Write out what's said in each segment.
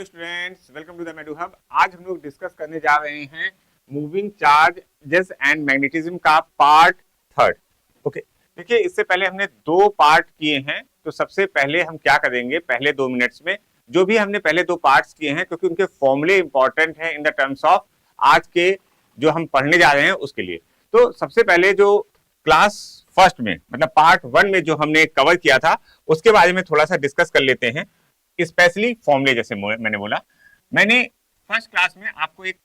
Hello students, welcome to the Medu hub. आज हम लोग डिस्कस करने जा रहे हैं मूविंग चार्जेस एंड मैग्नेटिज्म का पार्ट थर्ड। ओके, देखिए इससे पहले हमने दो पार्ट किए हैं, तो सबसे पहले हम क्या करेंगे, पहले 2 मिनट्स में जो भी हमने पहले दो पार्ट्स किए हैं, क्योंकि उनके फॉर्मूले इंपॉर्टेंट हैं इन द टर्म्स ऑफ आज के जो हम पढ़ने जा रहे हैं उसके लिए। तो सबसे पहले जो क्लास फर्स्ट में मतलब पार्ट 1 में जो हमने कवर किया था उसके बारे में थोड़ा सा डिस्कस कर लेते हैं, स्पेशली फॉर्मूले। जैसे मैंने बोला, मैंने फर्स्ट क्लास में आपको एक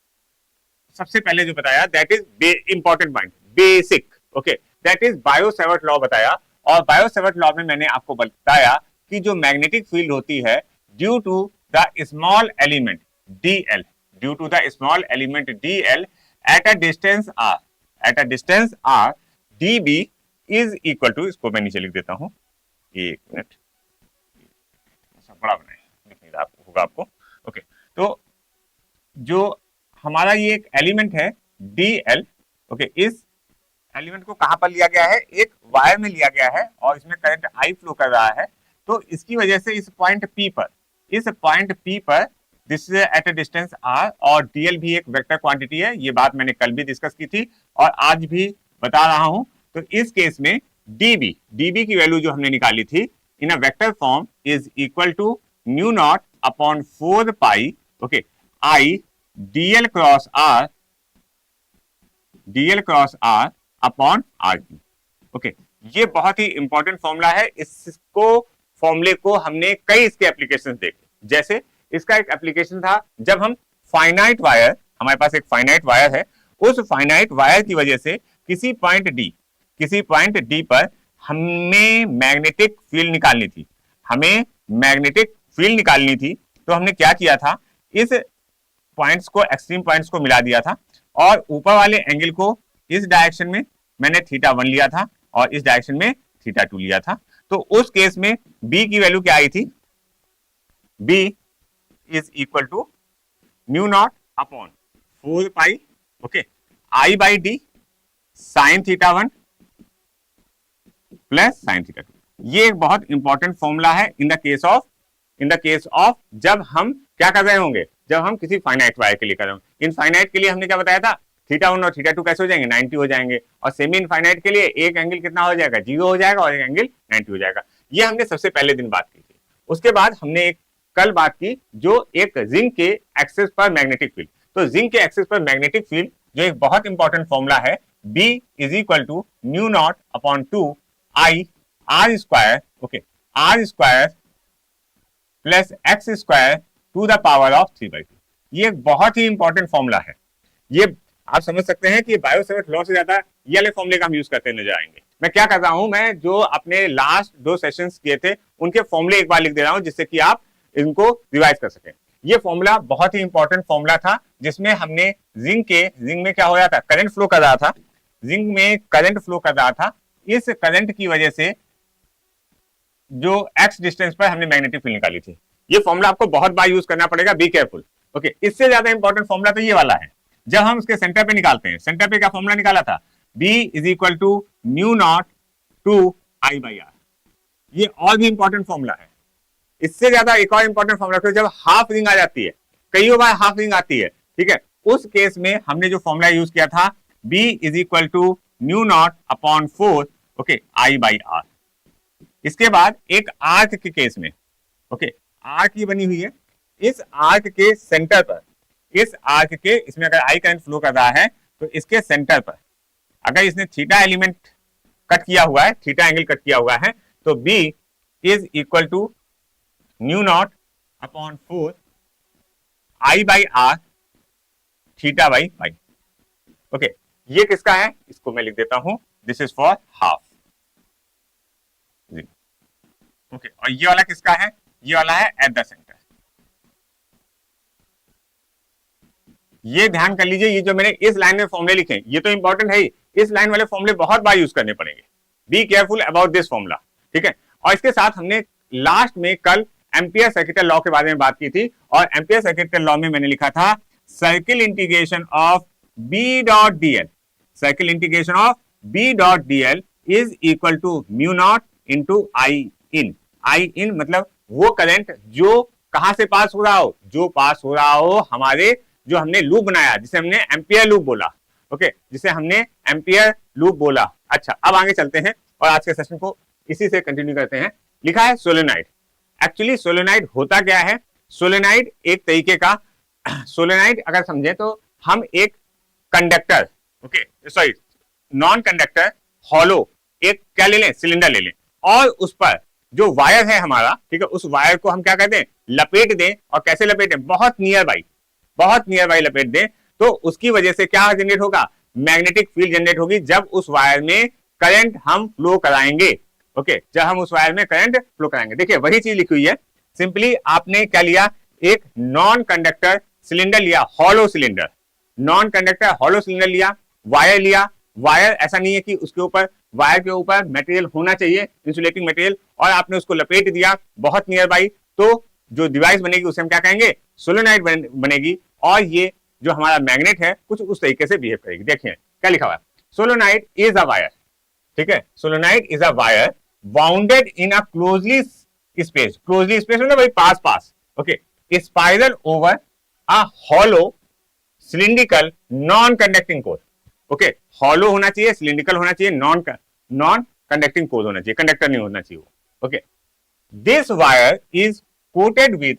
सबसे पहले जो बताया that is important point, basic. Okay, that is bio-Savart law बताया। और बायो-सैवर्ट लॉ में मैंने आपको बताया कि जो मैग्नेटिक फील्ड होती है due to the small element dl, due to the small element dl at a distance r db is equal to, इसको मैं नीचे लिख देता हूं, एक मिनट, बड़ा बनाए होगा आपको। ओके, तो जो हमारा ये एक एलिमेंट है dl, ओके, इस एलिमेंट को कहां पर लिया गया है, एक वायर में लिया गया है और इसमें करंट I फ्लो कर रहा है। तो इसकी वजह से इस पॉइंट P पर this is eight a distance r, और dl भी एक वेक्टर क्वांटिटी है। ये बात मैंने कल भी डिस्कस की थी और आज भी बता रहा हूं। तो इस केस में db की वैल्यू जो हमने निकाली थी in a vector form is equal to mu naught upon 4 pi, okay, I dl cross r upon r cube। okay, ये बहुत ही इंपॉर्टेंट फॉर्मूला है। इसको फॉर्मूले को हमने कई इसके एप्लीकेशन देखे। जैसे इसका एक एप्लीकेशन था जब हम फाइनाइट वायर, हमारे पास एक फाइनाइट वायर है, उस फाइनाइट वायर की वजह से किसी पॉइंट डी पर हमें मैग्नेटिक फील्ड निकालनी थी। तो हमने क्या किया था, इस पॉइंट्स को, एक्सट्रीम पॉइंट्स को मिला दिया था और ऊपर वाले एंगल को इस डायरेक्शन में मैंने θ1 लिया था और इस डायरेक्शन में θ2 लिया था। तो उस केस में b की वैल्यू क्या आई थी, b is equal to mu not upon 4 pi, okay, I by D sine θ1 plus sine θ2। ये एक बहुत इंपॉर्टेंट फॉर्मूला है इन द केस ऑफ जब हम क्या कर रहे होंगे, जब हम किसी फाइनाइट वायर के लिए कर रहे होंगे। इनफाइनाइट के लिए हमने क्या बताया था, θ1 और θ2 कैसे हो जाएंगे, 90 हो जाएंगे। और सेमी इनफाइनाइट के लिए एक एंगल कितना हो जाएगा, 0 हो जाएगा और एक एंगल 90 हो जाएगा। ये हमने सबसे पहले दिन बात की थी। उसके बाद हमने कल बात की जो एक जिंक के एक्सिस पर मैग्नेटिक फील्ड। तो जिंक के एक्सिस पर मैग्नेटिक फील्ड जो एक बहुत इंपॉर्टेंट फॉर्मूला है, b is equal to mu not upon 2 I r square, okay, r square plus x square to the power of 3/2। ये एक बहुत ही इंपॉर्टेंट फॉर्मूला है। ये आप समझ सकते हैं कि बायो-सैवर्ट लॉ से ज्यादा ये वाले फॉर्मूले का हम यूज करते नजर आएंगे। मैं क्या कर रहा हूं, मैं जो अपने लास्ट 2 सेशंस किए थे उनके फॉर्मूले एक बार लिख दे रहा हूं जिससे कि आप इनको रिवाइज कर सकें। ये फॉर्मूला बहुत ही इंपॉर्टेंट फॉर्मूला था जिसमें हमने जिंक में क्या हो रहा था, करंट फ्लो कर रहा था, जिंक में करंट फ्लो कर रहा था। इस करंट की वजह से जो x डिस्टेंस पर हमने मैग्नेटिक फील्ड निकाली थी। ये फॉर्मूला आपको बहुत बार यूज करना पड़ेगा, बी केयरफुल। ओके, इससे ज्यादा इंपॉर्टेंट फॉर्मूला तो ये वाला है। जब हम उसके सेंटर पे निकालते हैं, सेंटर पे क्या फॉर्मूला निकाला था, b is equal to mu naught two I by r। ये और भी इंपॉर्टेंट फॉर्मूला है। इससे ज्यादा एक और इंपॉर्टेंट फॉर्मूला, जब हाफ रिंग आ जाती है, कई बार हाफ रिंग आती है, ठीक है, उस केस में हमने जो फॉर्मूला यूज किया था, b is equal to mu not upon 4, okay, I by r। इसके बाद एक आर्क के केस में, ओके, आर्क ये बनी हुई है, इस आर्क के सेंटर पर, इसमें अगर I करंट फ्लो कर रहा है तो इसके सेंटर पर अगर इसने थीटा एलिमेंट कट किया हुआ है, थीटा एंगल कट किया हुआ है, तो b is equal to mu not upon 4 I by r theta by pi. Okay, ये किसका है, इसको मैं लिख देता हूं, this is for half. Okay, और ये वाला किसका है, ये वाला है एट द सेंटर। ये ध्यान कर लीजिए, ये जो मैंने इस लाइन में फॉर्मूले लिखे ये तो इंपॉर्टेंट है ही, इस लाइन वाले फॉर्मूले बहुत बार यूज करने पड़ेंगे। Be careful about this formula, ठीक है। और इसके साथ हमने लास्ट में कल एम्पियर सर्किटल लॉ के बारे में बात की थी, और एम्पियर सर्किटल लॉ में मैंने लिखा था circle integration of B dot DL, circle integration of B dot DL is equal to mu not into I in. I in मतलब वो करंट जो कहां से पास हो रहा हो, जो पास हो रहा हो हमारे, जो हमने लूप बनाया जिसे हमने एम्पियर लूप बोला, ओके, जिसे हमने एम्पियर लूप बोला। अच्छा, अब आगे चलते हैं और आज के सेशन को इसी से कंटिन्यू करते हैं। लिखा है सोलेनाइड। एक्चुअली सोलेनाइड होता क्या है? सोलेनाइड एक तरीके का, सोलेनाइड अगर समझे तो हम एक conductor, okay sorry non conductor hollow एक क्या ले लें, सिलेंडर ले लें, और उस पर जो वायर है हमारा, ठीक है, उस वायर को हम क्या कहते हैं, लपेट दें। और कैसे लपेटें? बहुत नियर बाई लपेट दें, तो उसकी वजह से क्या जनरेट होगा? मैग्नेटिक फील्ड जनरेट होगी जब उस वायर में करंट हम फ्लो कराएंगे। ओके, जब हम उस वायर में करंट फ्लो कराएंगे। देखिए वही चीज लिखी हुई है, सिंपली आपने क्या लिया, एक नॉन कंडक्टर सिलेंडर लिया, hollow cylinder, non conductor hollow cylinder लिया, वायर लिया। वायर ऐसा नहीं है कि उसके ऊपर, वायर के ऊपर मटेरियल होना चाहिए, इंसुलेटिंग मटेरियल, और आपने उसको लपेट दिया बहुत नियर बाई, तो जो डिवाइस बनेगी उसे हम क्या कहेंगे? सोलेनॉइड बनेगी। और ये जो हमारा मैग्नेट है कुछ उस तरीके से बिहेव करेगी। देखिए क्या लिखा हुआ है, सोलेनॉइड इज अ वायर, ठीक है, solenoid is a wire bounded in a closely space, closely space मतलब भाई पास पास, okay, spiral over a hollow cylindrical non conducting core. Okay, hollow होना चाहिए, सिलिंड्रिकल होना चाहिए, नॉन कंडक्टिंग कोर होना चाहिए, कंडक्टर नहीं होना चाहिए वो। Okay, this wire is coated with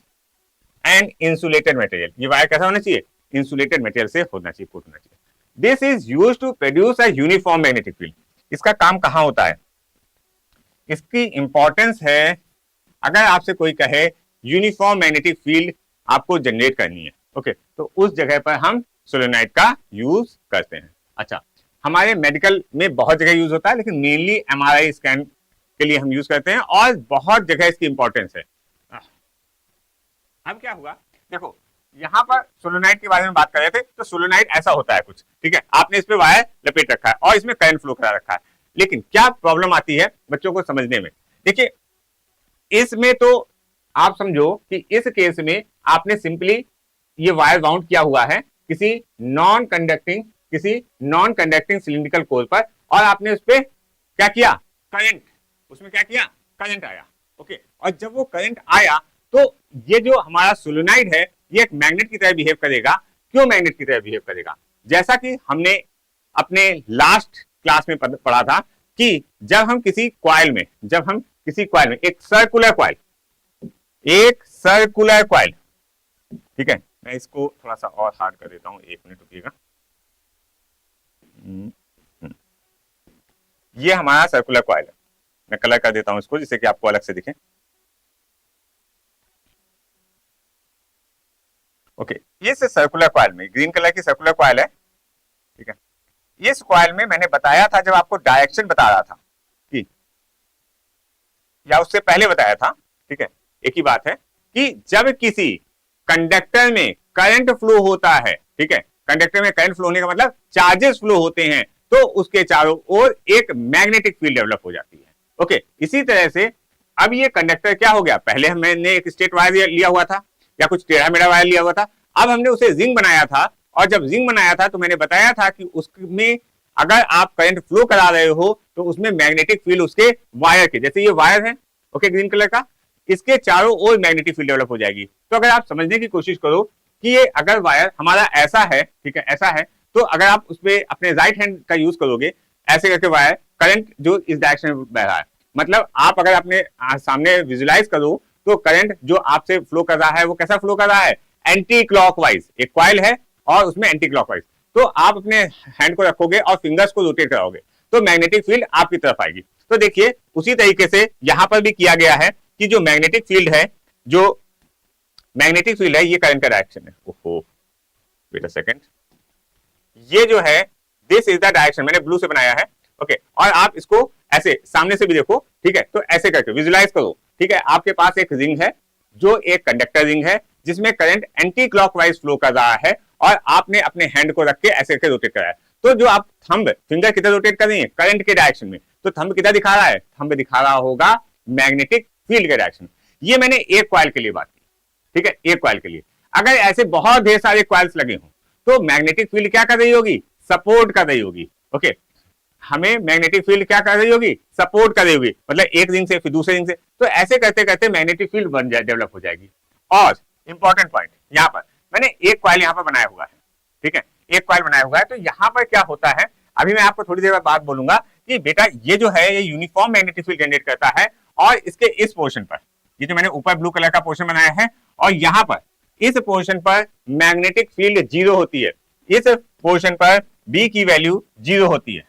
an insulated material. ये वायर कैसा होना चाहिए? इंसुलेटेड मटेरियल से होना चाहिए, कोट होना चाहिए। This is used to produce a uniform magnetic field. इसका काम कहां होता है? इसकी इंपॉर्टेंस है, अगर आपसे कोई कहे यूनिफॉर्म मैग्नेटिक फील्ड आपको जनरेट करनी है, ओके, तो उस जगह पर हम सोलेनॉइड का यूज करते हैं। अच्छा, हमारे मेडिकल में बहुत जगह यूज होता है, लेकिन मेनली एमआरआई स्कैन के लिए हम यूज करते हैं, और बहुत जगह इसकी इंपॉर्टेंस है। अब क्या हुआ, देखो यहां पर सोलेनॉइड के बारे में बात कर रहे थे, तो सोलेनॉइड ऐसा होता है कुछ, ठीक है, आपने इस पे वायर लपेट रखा है और इसमें करंट फ्लो करा रखा है। लेकिन क्या प्रॉब्लम आती है बच्चों को समझने में? देखिए इसमें तो आप समझो कि इस केस में आपने सिंपली ये वायर बाउंड किया हुआ है किसी नॉन कंडक्टिंग सिलिंड्रिकल कोर पर, और आपने उस पर क्या किया? करंट, उसमें क्या किया? करंट आया। ओके, और जब वो करंट आया तो ये जो हमारा सोलेनॉइड है ये एक मैग्नेट की तरह बिहेव करेगा। क्यों मैग्नेट की तरह बिहेव करेगा? जैसा कि हमने अपने लास्ट क्लास में पढ़ा था कि जब हम किसी कॉइल में एक सर्कुलर कॉइल, ठीक है, मैं इसको थोड़ा सा और हार्ड कर देता हूं, एक मिनट रुकिएगा। ये हमारा सर्कुलर कॉइल है, मैं कलर कर देता हूं इसको जिससे कि आपको अलग से दिखे। ओके, ये सर्कुलर कॉइल में ग्रीन कलर की सर्कुलर कॉइल है, ठीक है। इस कॉइल में मैंने बताया था, जब आपको डायरेक्शन बता रहा था कि, या उससे पहले बताया था, ठीक है, एक ही बात है कि जब किसी कंडक्टर में करंट फ्लो होता है, ठीक है, कंडक्टर में करंट फ्लो होने का मतलब चार्जेस फ्लो होते हैं, तो उसके चारों ओर एक मैग्नेटिक फील्ड डेवलप हो जाती है। ओके, इसी तरह से अब ये कंडक्टर क्या हो गया, पहले हमने एक स्ट्रेट वायर लिया हुआ था या कुछ टेढ़ा मेढ़ा वायर लिया हुआ था, अब हमने उसे जिंक बनाया था, और जब जिंक बनाया था तो मैंने बताया था कि उसमें अगर आप करंट फ्लो करा रहे हो तो उसमें मैग्नेटिक फील्ड उसके वायर के, जैसे ये वायर है, ओके, ग्रीन कलर का, इसके चारों ओर मैग्नेटिक फील्ड डेवलप हो जाएगी। तो अगर आप समझने की कोशिश करो कि ये अगर वायर हमारा ऐसा है, ठीक है, ऐसा है, तो अगर आप उसपे अपने राइट हैंड का यूज करोगे, ऐसे करके वायर, करंट जो इस डायरेक्शन में बह रहा है, मतलब आप अगर अपने सामने विजुलाइज करो तो करंट जो आपसे फ्लो कर रहा है वो कैसा फ्लो कर रहा है? Anti clockwise. एक कॉइल है और उसमें एंटी क्लॉकवाइज, तो आप अपने हैंड को रखोगे और फिंगर्स को रोटेट कराओगे तो मैग्नेटिक फील्ड आपकी तरफ आएगी। तो देखिए उसी तरीके से यहां पर भी किया गया है कि जो मैग्नेटिक फील्ड है, ये करंट का डायरेक्शन है। ओहो, वेट अ सेकंड, ये जो है दिस इज द डायरेक्शन, मैंने ब्लू से बनाया है, ओके, और आप इसको ऐसे सामने से भी देखो, ठीक है, तो ऐसे करके विजुलाइज करो, ठीक है, आपके पास एक रिंग है जो एक कंडक्टर रिंग है जिसमें करंट एंटी क्लॉकवाइज फ्लो कर रहा है, और आपने अपने हैंड को रख के ऐसे करके रोटेट कराया। तो जो आप थंब फिंगर किधर रोटेट कर रही है? करंट के डायरेक्शन में, तो थंब किधर दिखा रहा है? थंब दिखा रहा होगा मैग्नेटिक फील्ड के डायरेक्शन। ये मैंने एक कॉइल के लिए बात की, ठीक है, एक कॉइल के लिए। अगर ऐसे बहुत ढेर सारे कॉइल्स लगे हों तो मैग्नेटिक फील्ड क्या कर रही होगी? सपोर्ट कर रही होगी। ओके, हमें मैग्नेटिक फील्ड क्या कर रही होगी? सपोर्ट कर रही होगी, मतलब एक रिंग से फिर दूसरे रिंग से, तो ऐसे करते करते मैग्नेटिक फील्ड बन जाए, डेवलप हो जाएगी। और इंपॉर्टेंट पॉइंट यहां पर मैंने एक कॉइल यहां पर बनाया हुआ है, ठीक है, एक कॉइल बनाया हुआ है। तो यहां पर क्या होता है, अभी मैं आपको थोड़ी देर बाद बोलूंगा कि बेटा ये जो है ये यूनिफॉर्म मैग्नेटिक फील्ड जनरेट करता है, और इसके इस पोर्शन पर, ये जो मैंने ऊपर ब्लू कलर का पोर्शन बनाया है, और यहां पर इस पोर्शन पर मैग्नेटिक फील्ड 0 होती है, इस पोर्शन पर बी की वैल्यू 0 होती है।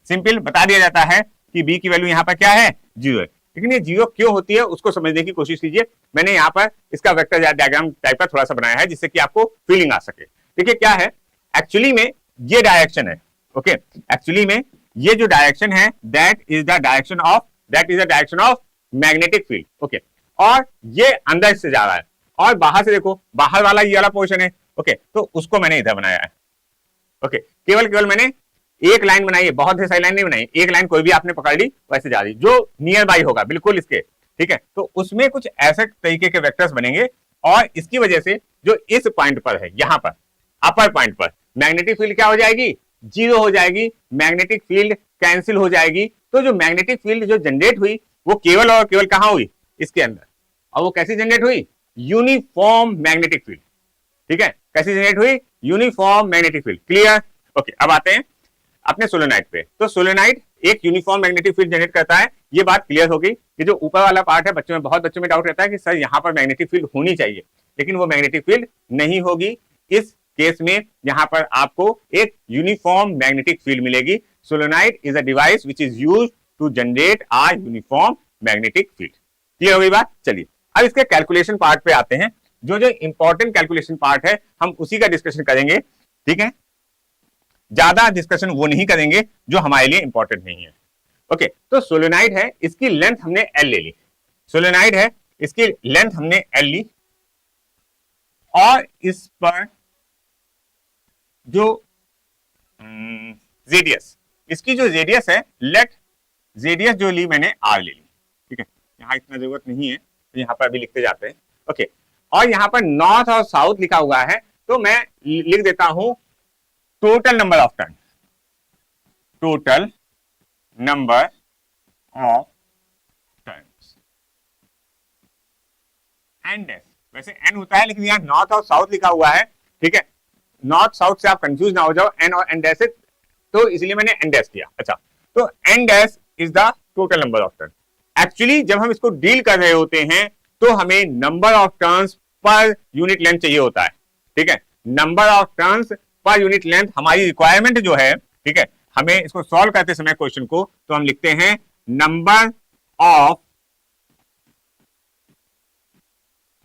सिंपल बता दिया जाता है कि बी की वैल्यू यहां पर क्या है, 0 है। लेकिन ये 0 क्यों होती है उसको समझने की कोशिश कीजिए। मैंने यहाँ पर इसका वेक्टर डायग्राम टाइप का थोड़ा सा बनाया है जिससे कि आपको फीलिंग आ सके। देखिए क्या है, एक्चुअली में ये डायरेक्शन है, ओके, एक्चुअली में ये जो डायरेक्शन है that is the direction of magnetic field, okay, और ये अंदर से जा रहा है, और बाहर से देखो, बाहर वाला ये वाला पोर्शन है, ओके, तो उसको मैंने इधर बनाया है, ओके, केवल मैंने एक लाइन बनाई है, बहुत सारी लाइन नहीं बनाई, एक लाइन कोई भी आपने पकड़ ली वैसे जा रही, जो नियर बाई होगा बिल्कुल इसके, ठीक है, तो उसमें कुछ ऐसे तरीके के वेक्टर्स बनेंगे, और इसकी वजह से जो इस पॉइंट पर है, यहां पर अपर पॉइंट पर मैग्नेटिक फील्ड क्या हो जाएगी, 0 हो जाएगी, मैग्नेटिक फील्ड कैंसिल हो जाएगी। तो जो मैग्नेटिक फील्ड जो जनरेट हुई वो केवल और केवल कहां हुई, इसके अंदर, और वो कैसी जनरेट हुई, यूनिफॉर्म मैग्नेटिक फील्ड, ठीक है, कैसी जनरेट हुई, uniform magnetic field. Clear, okay. अब आते हैं अपने सोलेनोइड पे। तो सोलेनोइड एक यूनिफॉर्म मैग्नेटिक फील्ड जनरेट करता है, ये बात क्लियर हो गई कि जो ऊपर वाला पार्ट है, बच्चों में बहुत बच्चों में डाउट रहता है कि सर यहां पर मैग्नेटिक फील्ड होनी चाहिए, लेकिन वो मैग्नेटिक फील्ड नहीं होगी। इस केस में यहां पर आपको एक यूनिफॉर्म मैग्नेटिक फील्ड मिलेगी। Solenoid is a device which is used to generate a uniform magnetic field. Clear हो गई बात। चलिए अब इसके कैलकुलेशन पार्ट पे आते हैं। जो जो इंपॉर्टेंट कैलकुलेशन पार्ट है हम उसी का डिस्कशन करेंगे, ठीक है, ज्यादा डिस्कशन वो नहीं करेंगे जो हमारे लिए इंपॉर्टेंट नहीं है। ओके, तो सोलेनोइड है, इसकी लेंथ हमने एल ले ली, सोलेनोइड है, इसकी लेंथ हमने एल ली, और इस पर जो रेडियस, इसकी जो रेडियस है, लेट रेडियस जो ली मैंने आर ले ली, ठीक है, यहां इतना जरूरत नहीं है तो यहां पर अभी लिखते जाते हैं। ओके, और यहां पर नॉर्थ और साउथ लिखा हुआ है, तो मैं लिख देता हूं total number of turn, total number of turns, N dash, वैसे एन होता है लेकिन यहां नॉर्थ और साउथ लिखा हुआ है, ठीक है, नॉर्थ साउथ से आप कंफ्यूज ना हो जाओ, एन और एन डैश से, तो इसलिए मैंने एन डैश किया। अच्छा, तो N dash is the total number of turn. Actually जब हम इसको डील कर रहे होते हैं तो हमें number of turns per unit length चाहिए होता है, ठीक है, number of turns per unit length हमारी रिक्वायरमेंट जो है, ठीक है, हमें इसको सॉल्व करते समय क्वेश्चन को, तो हम लिखते हैं number of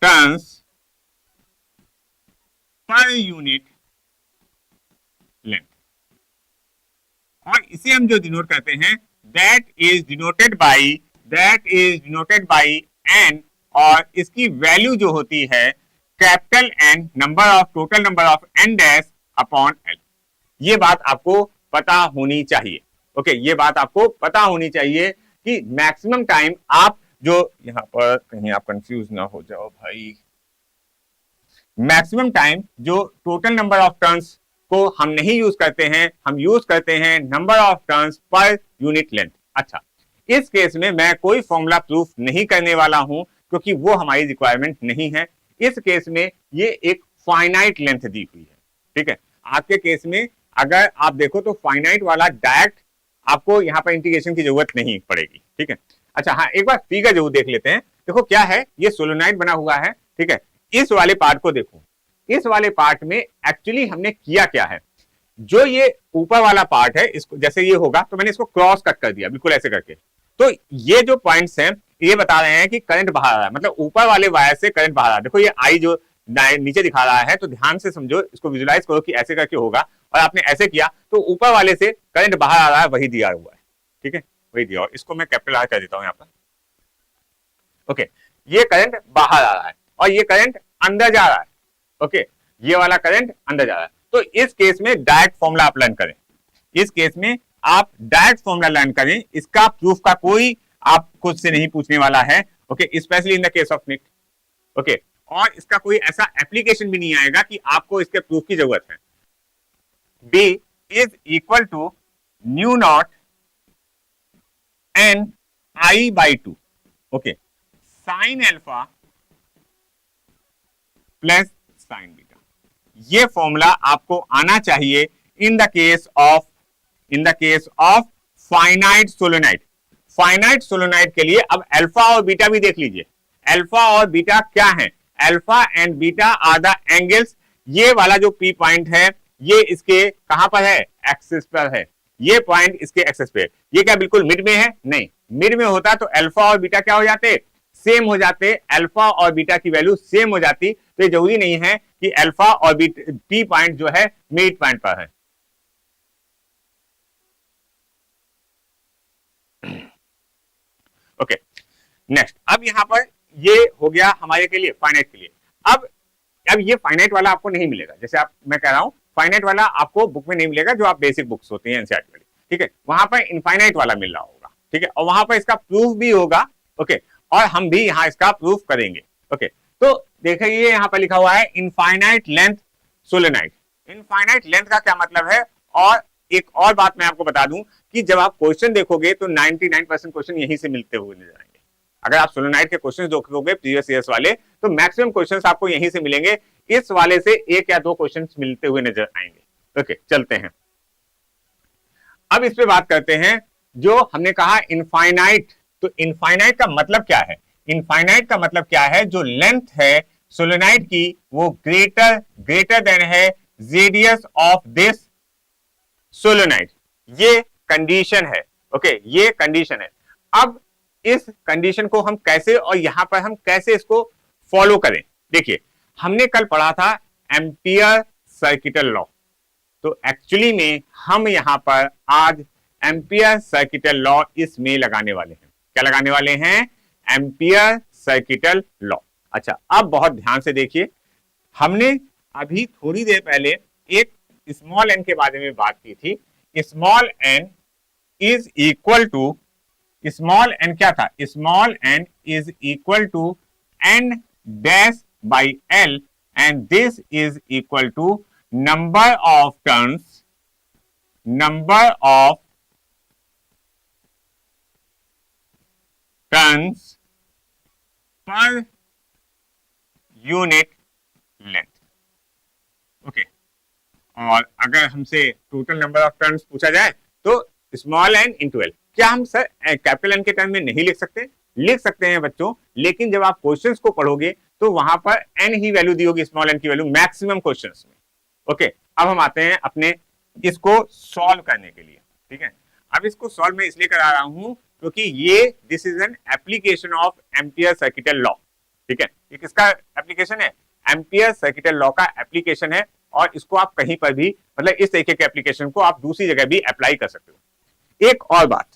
turns per unit length, और इसे हम जो डिनोट करते हैं that is denoted by N, और इसकी वैल्यू जो होती है capital N, number of total number of N dash upon L. ये बात आपको पता होनी चाहिए, ओके, ये बात आपको पता होनी चाहिए कि मैक्सिमम टाइम आप जो यहां पर कहीं आप कंफ्यूज ना हो जाओ भाई, मैक्सिमम टाइम जो टोटल नंबर ऑफ टर्न्स को हम नहीं यूज करते हैं, हम यूज करते हैं number of turns per unit length. अच्छा, इस केस में मैं कोई फॉर्मूला प्रूफ नहीं करने वाला हूं क्योंकि वो हमारी रिक्वायरमेंट नहीं है। इस केस में ये एक फाइनाइट लेंथ दी हुई है, ठीक है, आपके केस में अगर आप देखो तो फाइनाइट वाला डायरेक्ट आपको यहाँ पर इंटीग्रेशन की जरूरत नहीं पड़ेगी, ठीक है। अच्छा हाँ, एक बार फिगर जरूर देख लेते हैं। देखो क्या है, ये सोलेनोइड बना हुआ है, ठीक है, इस वाले पार्ट को देखो, इस वाले पार्ट में एक्चुअली हमने किया क्या है, जो ये ऊपर वाला पार्ट है, इसको जैसे ये होगा तो मैंने इसको क्रॉस कट कर दिया बिल्कुल ऐसे करके। तो ये जो पॉइंट्स हैं ये बता रहे हैं कि करंट बाहर आ रहा है, मतलब ऊपर वाले वायर से करंट बाहर आ रहा है। देखो ये आई जो नीचे दिखा रहा है, तो ध्यान से समझो, इसको विजुलाइज करो कि ऐसे करके होगा, और आपने ऐसे किया तो ऊपर वाले से करंट बाहर आ रहा है, वही दिया हुआ है, ठीक है, वही दिया। और इसको मैं कैपिटल आर कर देता हूं यहाँ पर, ओके, ये करंट बाहर आ रहा है और ये करंट अंदर जा रहा है, ओके, ये वाला करंट अंदर जा रहा है। तो इस केस में डायरेक्ट फॉर्मूला आप लर्न करें, इस केस में आप डायरेक्ट फॉर्मूला लर्न करें, इसका प्रूफ का कोई आप खुद से नहीं पूछने वाला है, okay, specially in the case of निट, ओके, और इसका कोई ऐसा एप्लीकेशन भी नहीं आएगा कि आपको इसके प्रूफ की जरूरत है। B is equal to mu not N I by 2, okay, sine alpha plus sine beta. ये फॉर्मूला आपको आना चाहिए in the case of finite solenoid. Finite solenoid के लिए अब अल्फा और बीटा भी देख लीजिए। अल्फा और बीटा क्या है? Alpha and beta are the angles. ये वाला जो पी पॉइंट है ये इसके कहां पर है? एक्सिस पर है। ये पॉइंट इसके एक्सिस पे। ये क्या बिल्कुल मिड में है? नहीं, मिड में होता तो अल्फा और बीटा क्या हो जाते? सेम हो जाते। अल्फा और बीटा की वैल्यू सेम हो जाती, तो ये जरूरी नहीं है कि अल्फा और बीटा पी पॉइंट जो है मिड पॉइंट पर है। ओके नेक्स्ट, अब यहां पर ये हो गया हमारे के लिए फाइनाइट के लिए। अब ये फाइनाइट वाला आपको नहीं मिलेगा। जैसे मैं कह रहा हूं फाइनाइट वाला आपको बुक में नहीं मिलेगा, जो आप बेसिक बुक्स होती हैं एनसीईआरटी वाली, ठीक है, वहां पर इनफाइनाइट वाला मिल रहा होगा, ठीक है, और वहां पर इसका प्रूफ भी होगा। ओके, और हम भी यहां इसका प्रूफ करेंगे। ओके, तो देखिए यहां पर लिखा हुआ है infinite length solenoid. Infinite length का क्या मतलब है? और एक और बात मैं आपको बता दूं कि जब आप क्वेश्चन देखोगे तो 99% क्वेश्चन यहीं से मिलते हुए नजर आएंगे। अगर आप सोलेनोइड के क्वेश्चन देखोगे प्रीवियस ईयर्स वाले, तो मैक्सिमम क्वेश्चंस आपको यहीं से मिलेंगे। इस वाले से एक या दो क्वेश्चंस मिलते हुए नजर आएंगे। ओके, चलते हैं अब इस पे बात करते हैं। जो हमने कहा इनफाइनाइट, तो इनफाइनाइट का मतलब क्या है? इनफाइनाइट का मतलब क्या है? जो लेंथ है सोलेनोइड की वो ग्रेटर देन है रेडियस ऑफ दिस सोलेनोइड। ये कंडीशन है। ओके, ये कंडीशन है। अब इस कंडीशन को हम कैसे और यहां पर हम कैसे इसको फॉलो करें? देखिए, हमने कल पढ़ा था एम्पियर सर्किटल लॉ, तो एक्चुअली में हम यहां पर आज एम्पियर सर्किटल लॉ इसमें लगाने वाले हैं। क्या लगाने वाले हैं? Ampere circuital law. अच्छा, अब बहुत ध्यान से देखिए, हमने अभी थोड़ी देर पहले एक स्मॉल एन के बारे में बात की थी। Small N is equal to, small N क्या था? Small N is equal to N dash by L, and this is equal to number of turns per unit length. Okay, और अगर हमसे टोटल नंबर ऑफ टर्न्स पूछा जाए तो small N into L. क्या हम सर कैपिटल एन के term में नहीं लिख सकते? लिख सकते हैं बच्चों, लेकिन जब आप क्वेश्चंस को पढ़ोगे तो वहां पर एन ही वैल्यू दी होगी, स्मॉल एन की वैल्यू मैक्सिमम क्वेश्चंस में। ओके, अब हम आते हैं अपने इसको सॉल्व करने के लिए। ठीक है, अब इसको सॉल्व मैं इसलिए करा रहा हूं क्योंकि ये this is an application of ampere circuital law. ठीक है, ये किसका एप्लीकेशन है? एम्पियर सर्किटल लॉ का एप्लीकेशन है, और इसको आप कहीं पर भी, मतलब इस तरीके के एप्लीकेशन को आप दूसरी जगह भी अप्लाई कर सकते हो। एक और बात,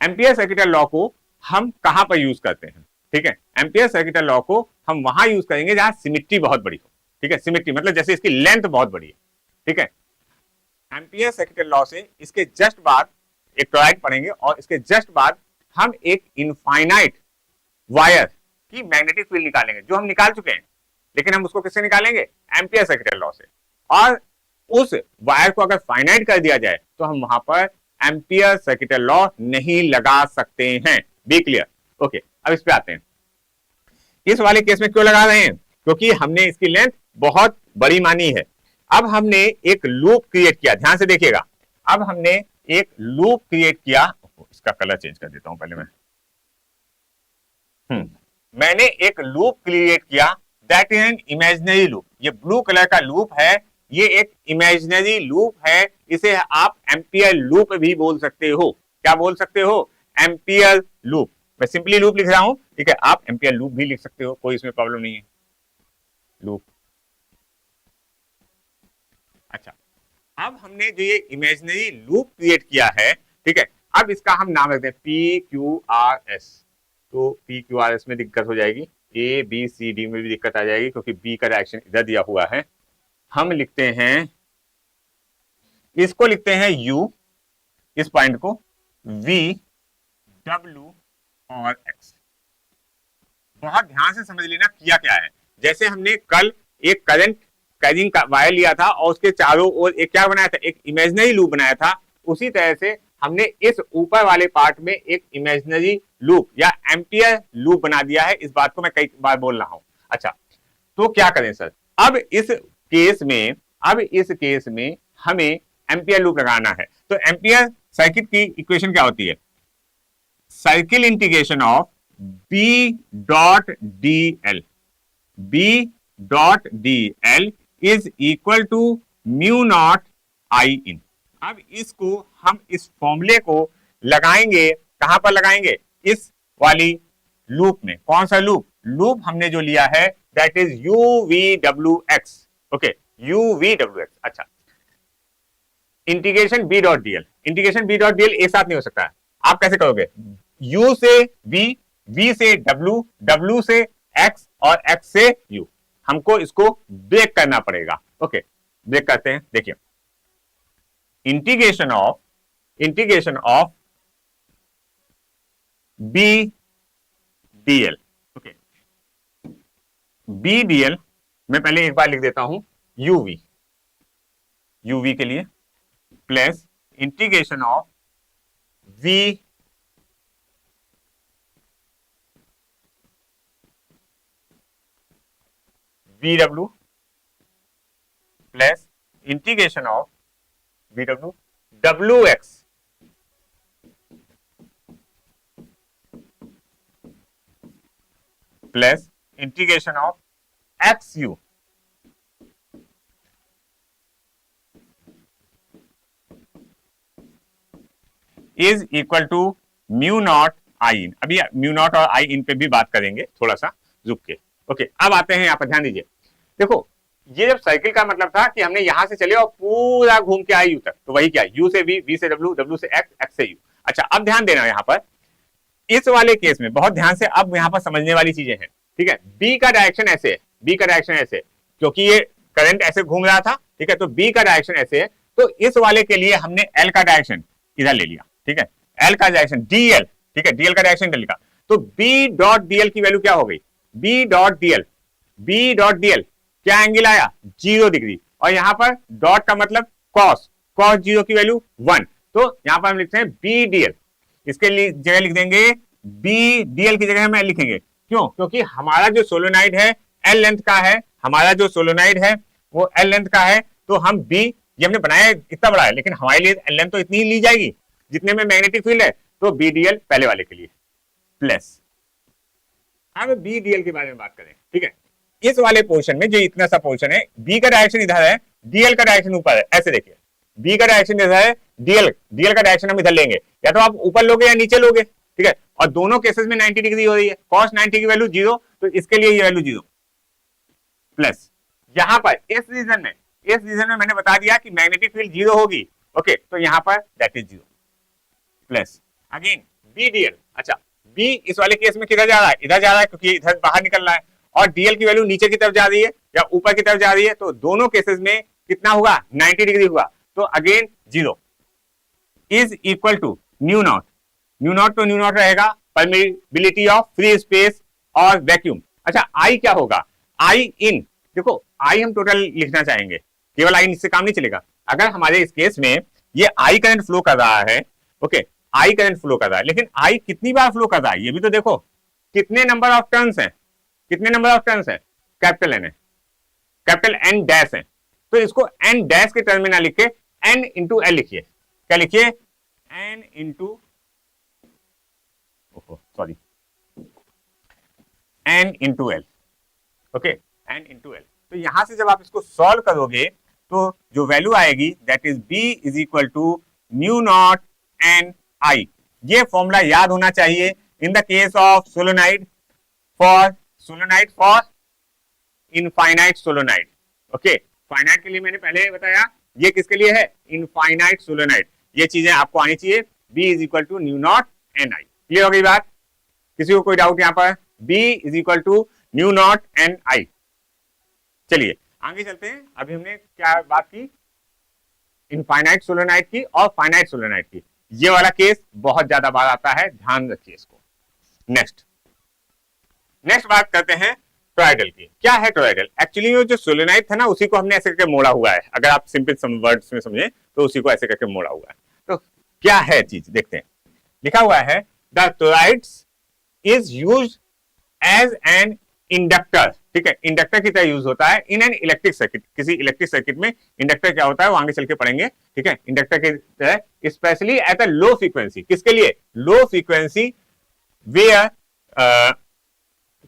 एम्पियर सर्किटल लॉ को हम कहां पर यूज करते हैं? ठीक है, एम्पियर सर्किटल लॉ को हम वहां यूज करेंगे जहां सिमेट्री बहुत बड़ी हो। ठीक है, सिमेट्री मतलब जैसे इसकी लेंथ बहुत बड़ी है। ठीक है, एम्पियर सर्किटल लॉ से इसके जस्ट बाद एक टॉराइड पढ़ेंगे, और इसके जस्ट बाद हम एक इनफाइनाइट वायर की मैग्नेटिक फील्ड निकालेंगे, जो हम निकाल चुके हैं, लेकिन हम उसको किससे निकालेंगे? एम्पियर सर्किटल लॉ से। और उस वायर को अगर फाइनाइट कर दिया जाए तो हम वहां पर एम्पियर सर्किटल लॉ नहीं लगा सकते हैं। B clear? ओके, अब इस पे आते हैं। इस वाले केस में क्यों लगा रहे हैं? क्योंकि हमने इसकी लेंथ बहुत बड़ी मानी है। अब हमने एक लूप क्रिएट किया, ध्यान से देखिएगा। अब हमने एक लूप क्रिएट किया, इसका कलर चेंज कर देता हूं पहले मैंने एक लूप क्रिएट किया, that is an imaginary loop. ये ब्लू कलर का लूप है, ये एक इमेजिनरी लूप है। इसे आप एम्पियर लूप भी बोल सकते हो। क्या बोल सकते हो? Ampere loop. मैं सिंपली लूप लिख रहा हूं, ठीक है, आप एम्पियर लूप भी लिख सकते हो, कोई इसमें प्रॉब्लम नहीं है। लूप। अच्छा, अब हमने जो ये इमेजिनरी लूप क्रिएट किया है, ठीक है, अब इसका हम नाम रखते हैं PQRS। तो PQRS में दिक्कत हो जाएगी, A B C D में भी दिक्कत आ जाएगी, क्योंकि B का डायरेक्शन इधर दिया हुआ है। हम लिखते हैं, इसको लिखते हैं U, इस पॉइंट को V, W और X। बहुत ध्यान से समझ लेना किया क्या है। जैसे हमने कल एक करंट कैरिंग का वायर लिया था और उसके चारों ओर एक क्या बनाया था? एक इमेजिनरी लूप बनाया था। उसी तरह से हमने इस ऊपर वाले पार्ट में एक इमेजिनरी लूप या एम्पियर लूप बना दिया है। इस बात को मैं कई बार बोल रहा हूं। अच्छा, तो क्या करें सर? अब इस केस में हमें एम्पियर लूप लगाना है। तो एम्पियर सर्किट की इक्वेशन क्या होती है? Circle integration of B dot D L, B dot D L is equal to mu not I in. अब इसको हम इस फॉर्मूले को लगाएंगे, कहां पर लगाएंगे? इस वाली लूप में। कौन सा लूप? लूप हमने जो लिया है that is UVWX। Okay, UVWX। अच्छा, integration B dot DL, integration B dot DL एक साथ नहीं हो सकता है। आप कैसे करोगे? U से V, V से W, W से X और X से U। हमको इसको ब्रेक करना पड़ेगा। ओके, ब्रेक करते हैं। देखिए, integration of B DL. Okay, B DL मैं पहले एक बार लिख देता हूं, यूवी, यूवी के लिए, plus integration of V VW plus integration of VW WX plus integration of XU is equal to mu not I in. अभी म्यू नॉट और आई इन पे भी बात करेंगे थोड़ा सा रुक के। ओके, अब आते हैं यहाँ पर, ध्यान दीजिए। देखो, ये जब साइकिल का मतलब था कि हमने यहां से चले और पूरा घूम के आए यू तक, तो वही क्या, यू से वी, वी से डब्ल्यू, डब्ल्यू से एक्स, एक्स से यू। अच्छा, अब ध्यान देना यहाँ पर, इस वाले केस में बहुत ध्यान से, अब यहाँ पर समझने वाली चीजें हैं। ठीक है, बी का डायरेक्शन ऐसे है, बी का डायरेक्शन ऐसे है, क्योंकि ये करंट ऐसे घूम रहा था। ठीक है, तो बी का डायरेक्शन ऐसे है, तो इस वाले के लिए हमने एल का डायरेक्शन इधर ले लिया। ठीक है, एल का डायरेक्शन डीएल, ठीक है, डीएल का डायरेक्शन इधर लिखा, तो बी डॉट डीएल की वैल्यू क्या हो गई? B dot DL, B dot DL क्या एंगल आया? 0 डिग्री। और यहां पर डॉट का मतलब कॉस, कॉस 0 की वैल्यू 1। तो यहां पर हम लिखते हैं बी डीएल, इसके लिए जगह लिख देंगे बी डीएल की जगह हम एल लिखेंगे। क्यों? क्योंकि हमारा जो सोलोनाइड है एल लेंथ का है, हमारा जो सोलोनाइड है वो एल लेंथ का है, तो हम बी, ये हमने बनाया इतना बड़ा है, लेकिन हमारे लिए एल लेंथ तो इतनी ही ली जाएगी जितने में मैग्नेटिक फील्ड है, तो बी डीएल पहले वाले के लिए प्लस। अब बी डीएल के बारे में बात करें। ठीक है, इस वाले पोर्शन में जो इतना सा पोर्शन है, बी का डायरेक्शन इधर है, डीएल का डायरेक्शन ऊपर है। ऐसे देखिए, बी का डायरेक्शन इधर है, डीएल, डीएल का डायरेक्शन हम इधर लेंगे, या तो आप ऊपर लोगे या नीचे लोगे। ठीक है, और दोनों केसेस में 90 डिग्री हो रही है, cos 90 की वैल्यू 0, तो इसके लिए ये वैल्यू 0 प्लस। यहां पर इस रीजन में मैंने बता दिया कि मैग्नेटिक फील्ड 0 होगी। ओके, तो यहां पर that is 0 plus again B DL. अच्छा, बी इस वाले केस में किधर जा रहा है? इधर जा रहा है, क्योंकि इधर बाहर निकल रहा है, और डीएल की वैल्यू नीचे की तरफ जा रही है या ऊपर की तरफ जा रही है, तो दोनों केसेस में कितना हुआ? 90 डिग्री हुआ, तो again 0 is equal to mu naught, mu naught तो न्यू नॉट रहेगा, परमिबिलिटी ऑफ फ्री स्पेस और वैक्यूम। अच्छा, आई क्या होगा? आई इन, देखो आई हम टोटल लिखना चाहेंगे, केवल आई इससे काम नहीं चलेगा। अगर हमारे इस केस में ये आई करंट फ्लो कर रहा है, ओके, आई करंट फ्लो कर रहा है, लेकिन आई कितनी बार फ्लो कर रहा है ये भी तो देखो, कितने नंबर ऑफ टर्न्स हैं, कितने नंबर ऑफ टर्न्स है? कैपिटल एन है, कैपिटल एन डैश है, तो इसको एन डैश के टर्म में ना लिख के एन इंटू एल लिखिए। क्या लिखिए? N into, sorry, N into L. Okay, N into L. तो यहां से जब आप इसको सॉल्व करोगे तो जो वैल्यू आएगी that is B is equal to mu not N I. ये फॉर्मूला याद होना चाहिए in the case of solenoid, for infinite solenoid. Okay, finite के लिए मैंने पहले बताया, ये किसके लिए है? Infinite solenoid. ये चीजें आपको आनी चाहिए। B is equal to mu not N I. Clear हो गई बात? किसी को कोई डाउट यहाँ पर? B is equal to mu not N आई। चलिए आगे चलते हैं। अभी हमने क्या बात की? इनफाइनाइट सोलोनाइड की और फाइनाइट सोलोनाइड की। ये वाला केस बहुत ज्यादा बार आता है, ध्यान रखिए इसको। नेक्स्ट बात करते हैं टॉरॉयडल की। क्या है टॉरॉयडल? एक्चुअली जो सोलोनाइड था ना, उसी को हमने ऐसे करके मोड़ा हुआ है। अगर आप सिंपल वर्ड्स में समझे तो उसी को ऐसे करके मोड़ा हुआ है। तो क्या है चीज, देखते हैं। लिखा हुआ है the toroids is used as an inductor. ठीक है, इंडक्टर की तरह यूज होता है इन एन इलेक्ट्रिक सर्किट। किसी इलेक्ट्रिक सर्किट में इंडक्टर क्या होता है वो आगे चल के पढ़ेंगे, ठीक है। इंडक्टर की तरह specially at a low frequency, किसके लिए? Low frequency where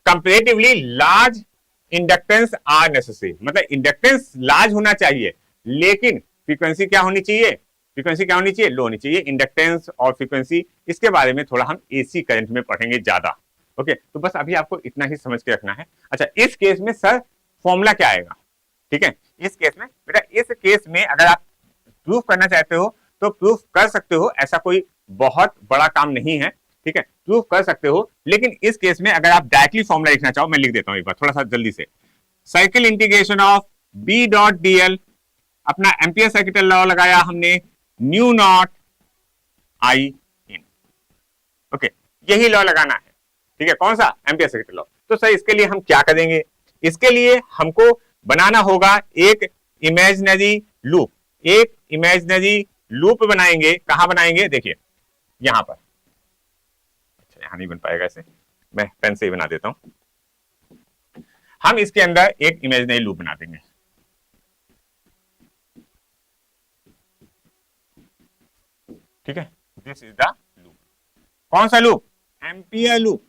comparatively large inductance are necessary. मतलब इंडक्टेंस लार्ज होना चाहिए लेकिन फ्रीक्वेंसी क्या होनी चाहिए? फ्रीक्वेंसी क्या होनी चाहिए? लो होनी चाहिए। इंडक्टेंस और फ्रीक्वेंसी इसके बारे में थोड़ा हम एसी करंट में पढ़ेंगे ज्यादा। ओके, तो बस अभी आपको इतना ही समझ के रखना है। अच्छा, इस केस में सर फॉर्मूला क्या आएगा? ठीक है, इस केस में बेटा, इस केस में अगर आप प्रूफ करना चाहते हो तो प्रूफ कर सकते हो, ऐसा कोई बहुत बड़ा काम नहीं है, ठीक है, प्रूफ कर सकते हो। लेकिन इस केस में अगर आप डायरेक्टली फॉर्मूला लिखना चाहो, मैं लिख देता हूं एक बार थोड़ा सा जल्दी से। Cycle integration of B dot DL, अपना एम्पियर सर्किट लॉ लगाया हमने, mu naught I in. Okay, यही लॉ लगाना है, ठीक है। कौन सा? Ampere circuit law. तो सर इसके लिए हम क्या करेंगे? इसके लिए हमको बनाना होगा एक इमेजिनरी लूप। एक इमेजिनरी लूप बनाएंगे। कहां बनाएंगे? देखिए यहां पर। अच्छा, यहां नहीं बन पाएगा, ऐसे मैं पेन से ही बना देता हूं। हम इसके अंदर एक इमेजिनरी लूप बना देंगे। ठीक है, दिस इज द लूप। कौन सा लूप? Ampere loop.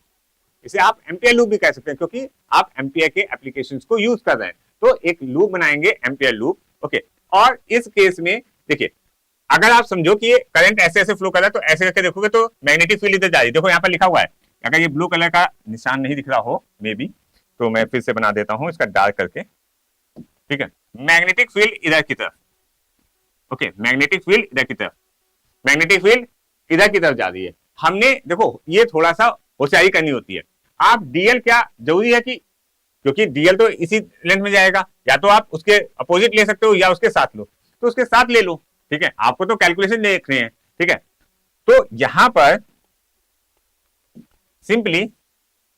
इसे आप एम्पियर लूप भी कह सकते हैं क्योंकि आप एम्पियर के एप्लीकेशंस को यूज कर रहे हैं। तो एक लूप बनाएंगे, एम्पियर लूप। ओके, और इस केस में देखिए, अगर आप समझो कि ये करंट ऐसे ऐसे फ्लो कर रहा है तो ऐसे करके देखोगे तो मैग्नेटिक फील्ड इधर जा रही है। देखो यहाँ पर लिखा हुआ है, अगर ये ब्लू कलर का निशान नहीं दिख रहा हो मे बी, तो मैं फिर से बना देता हूं इसका डार्क करके, ठीक है। मैग्नेटिक फील्ड इधर की तरफ, ओके, मैग्नेटिक फील्ड इधर की तरफ, मैग्नेटिक फील्ड इधर की तरफ जा रही है। हमने देखो ये थोड़ा सा होशियारी करनी होती है। आप डीएल क्या जरूरी है कि, क्योंकि डीएल तो इसी लेंथ में जाएगा, या तो आप उसके अपोजिट ले सकते हो या उसके साथ लो, तो उसके साथ ले लो, ठीक है। आपको तो कैलकुलेशन देख रहे हैं, ठीक है। तो यहां पर सिंपली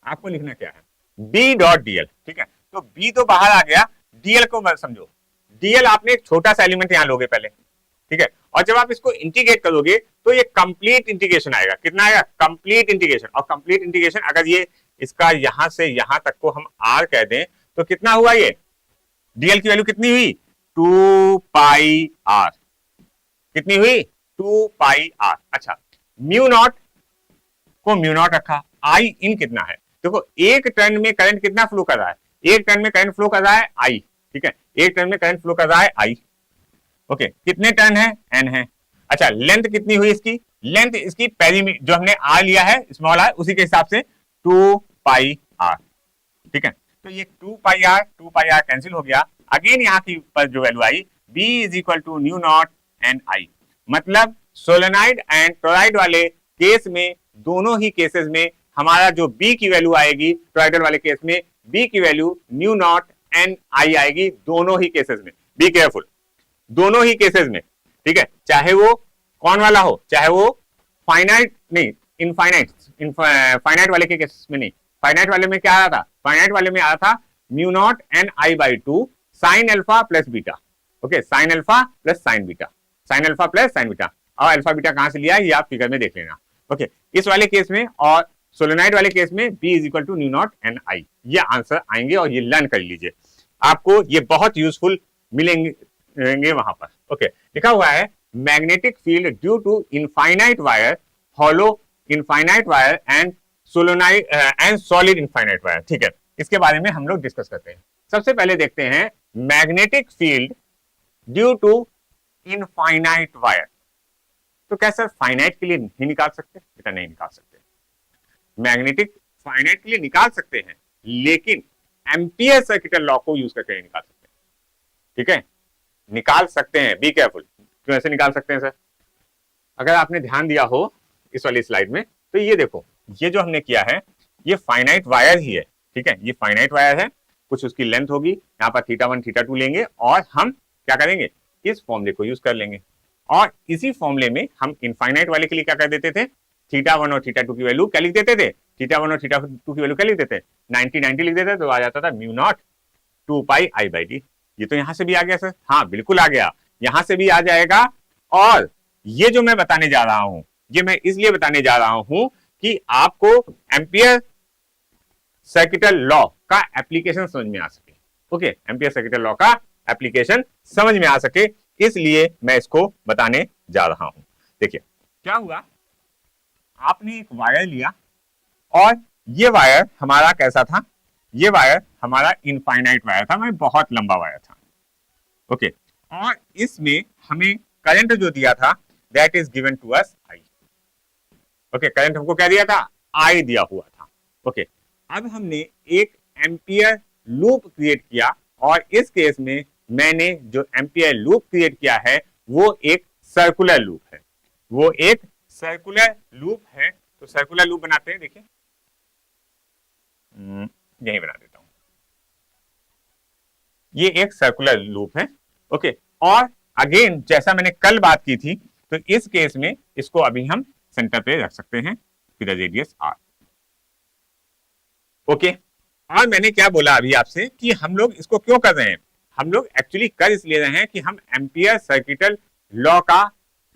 आपको लिखना क्या है? बी डॉट डीएल, ठीक है। तो बी तो बाहर आ गया, डीएल को मत समझो। डीएल आपने एक छोटा सा एलिमेंट यहां लोगे पहले, ठीक है, और जब आप इसको इंटीग्रेट करोगे तो ये कंप्लीट इंटीग्रेशन आएगा। कितना आएगा? Complete integration. और कंप्लीट इंटीग्रेशन अगर ये इसका यहां से यहां तक को हम आर कह दें तो कितना हुआ? ये डीएल की वैल्यू कितनी हुई? 2 पाई आर। कितनी हुई? 2 पाई आर। अच्छा, म्यू नॉट को म्यू नॉट रखा, आई इन कितना है? देखो एक टर्न में करंट कितना फ्लो कर रहा है? एक टर्न में करंट फ्लो कर रहा है आई, ठीक है, एक टर्न में करंट फ्लो कर रहा है आई। ओके, कितने टर्न है? एन है। अच्छा, लेंथ कितनी हुई इसकी? लेंथ इसकी पेरीमीटर जो हमने आर लिया है, स्मॉल आर, उसी के हिसाब से 2 पाई आर, ठीक है। तो ये 2 पाई आर कैंसिल हो गया। अगेन यहाँ की पर जो वैल्यू आई, B is equal to mu not N I. मतलब सोलेनाइड एंड टोराइड वाले केस में, दोनों ही केसेस में हमारा जो B की वैल्यू आएगी, टोराइडल वाले केस में B की वैल्यू न्यू नॉट एन आई आएगी, दोनों ही केसेस में। बी केयरफुल, दोनों ही केसेस में, ठीक है। चाहे वो कौन वाला हो, चाहे वो फाइनाइट नहीं, फाइनाइट वाले के केस में नहीं। फाइनाइट वाले में क्या आ रहा था? फाइनाइट वाले में आ रहा था mu naught N I by 2 sine alpha plus beta. Okay, sine alpha plus sine beta, sine alpha plus sine beta. और अल्फा बीटा कहां से लिया ये आप फिगर में देख लेना। ओके, इस वाले केस में और सोलेनाइड वाले केस में B is equal to mu not N I, ये आंसर आएंगे और ये लर्न कर लीजिए, आपको ये बहुत यूजफुल मिलेंगे वहां पर। ओके, लिखा हुआ है magnetic field due to infinite wire, hollow infinite wire and solenoid and solid infinite wire, ठीक है। इसके बारे में हम लोग डिस्कस करते हैं। सबसे पहले देखते हैं magnetic field due to infinite wire. तो क्या सर फाइनाइट के लिए नहीं निकाल सकते? बेटा नहीं निकाल सकते। मैग्नेटिक फाइनाइट के लिए निकाल सकते हैं लेकिन एम्पियर सर्किटल लॉ को यूज करके नहीं निकाल सकते, ठीक है। निकाल सकते हैं, बी केयरफुल। क्यों ऐसे निकाल सकते हैं सर? अगर आपने ध्यान दिया हो इस वाली स्लाइड में तो ये देखो, ये जो हमने किया है ये फाइनाइट वायर ही है, ठीक है। ये फाइनाइट वायर है, कुछ उसकी लेंथ होगी, यहाँ पर θ1 θ2 लेंगे और हम क्या करेंगे? इस फॉर्मूले को यूज कर लेंगे। और इसी फॉर्मूले में हम इनफाइनाइट वाले के लिए क्या कर देते थे? θ1 और θ2 की वैल्यू क्या लिख देते थे? θ1 और θ2 की वैल्यू क्या लिख देते? 90 लिख देते, तो आ जाता था mu naught 2 pi I by D. ये तो यहां से भी आ गया सर, हाँ बिल्कुल आ गया, यहां से भी आ जाएगा। और ये जो मैं बताने जा रहा हूं, ये मैं इसलिए बताने जा रहा हूं कि आपको एम्पियर सर्किटल लॉ का एप्लीकेशन समझ में आ सके। ओके, एम्पियर सर्किटल लॉ का एप्लीकेशन समझ में आ सके, इसलिए मैं इसको बताने जा रहा हूं। देखिए क्या हुआ, आपने एक वायर लिया और ये वायर हमारा कैसा था, ये वायर हमारा इनफाइनाइट वायर था, मैं बहुत लंबा वायर था। ओके, और इसमें हमें करंट जो दिया था that is given to us I. Okay, current हमको क्या दिया था, आई दिया हुआ था। ओके, अब हमने एक एम्पियर लूप क्रिएट किया और इस केस में मैंने जो एम्पियर लूप क्रिएट किया है वो एक सर्कुलर लूप है, वो एक सर्कुलर लूप है। तो सर्कुलर लूप बनाते हैं, देखिए यही बना देता हूं, ये एक सर्कुलर लूप है। ओके, और अगेन जैसा मैंने कल बात की थी, तो इस केस में इसको अभी हम सेंटर पे रख सकते हैं विद रेडियस आर। ओके, और मैंने क्या बोला अभी आपसे कि हम लोग इसको क्यों कर रहे हैं, हम लोग एक्चुअली कर इसलिए रहे हैं कि हम एम्पियर सर्किटल लॉ का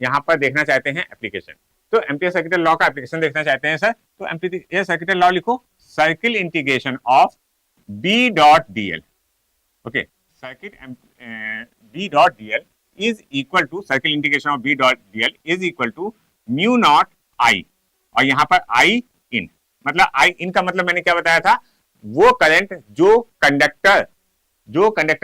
यहां पर देखना चाहते हैं एप्लीकेशन। तो एम्पियर सर्किटल लॉ का एप्लीकेशन देखना चाहते हैं सर, तो एम्पियर सर्किटल लॉ लिखो, circle integration of B dot DL. Okay, circuit B dot DL is equal to, circle integration of B dot DL is equal to mu not I, और यहां पर आई in, मतलब आई इन का मतलब मैंने क्या बताया था, वो करंट जो कंडक्टर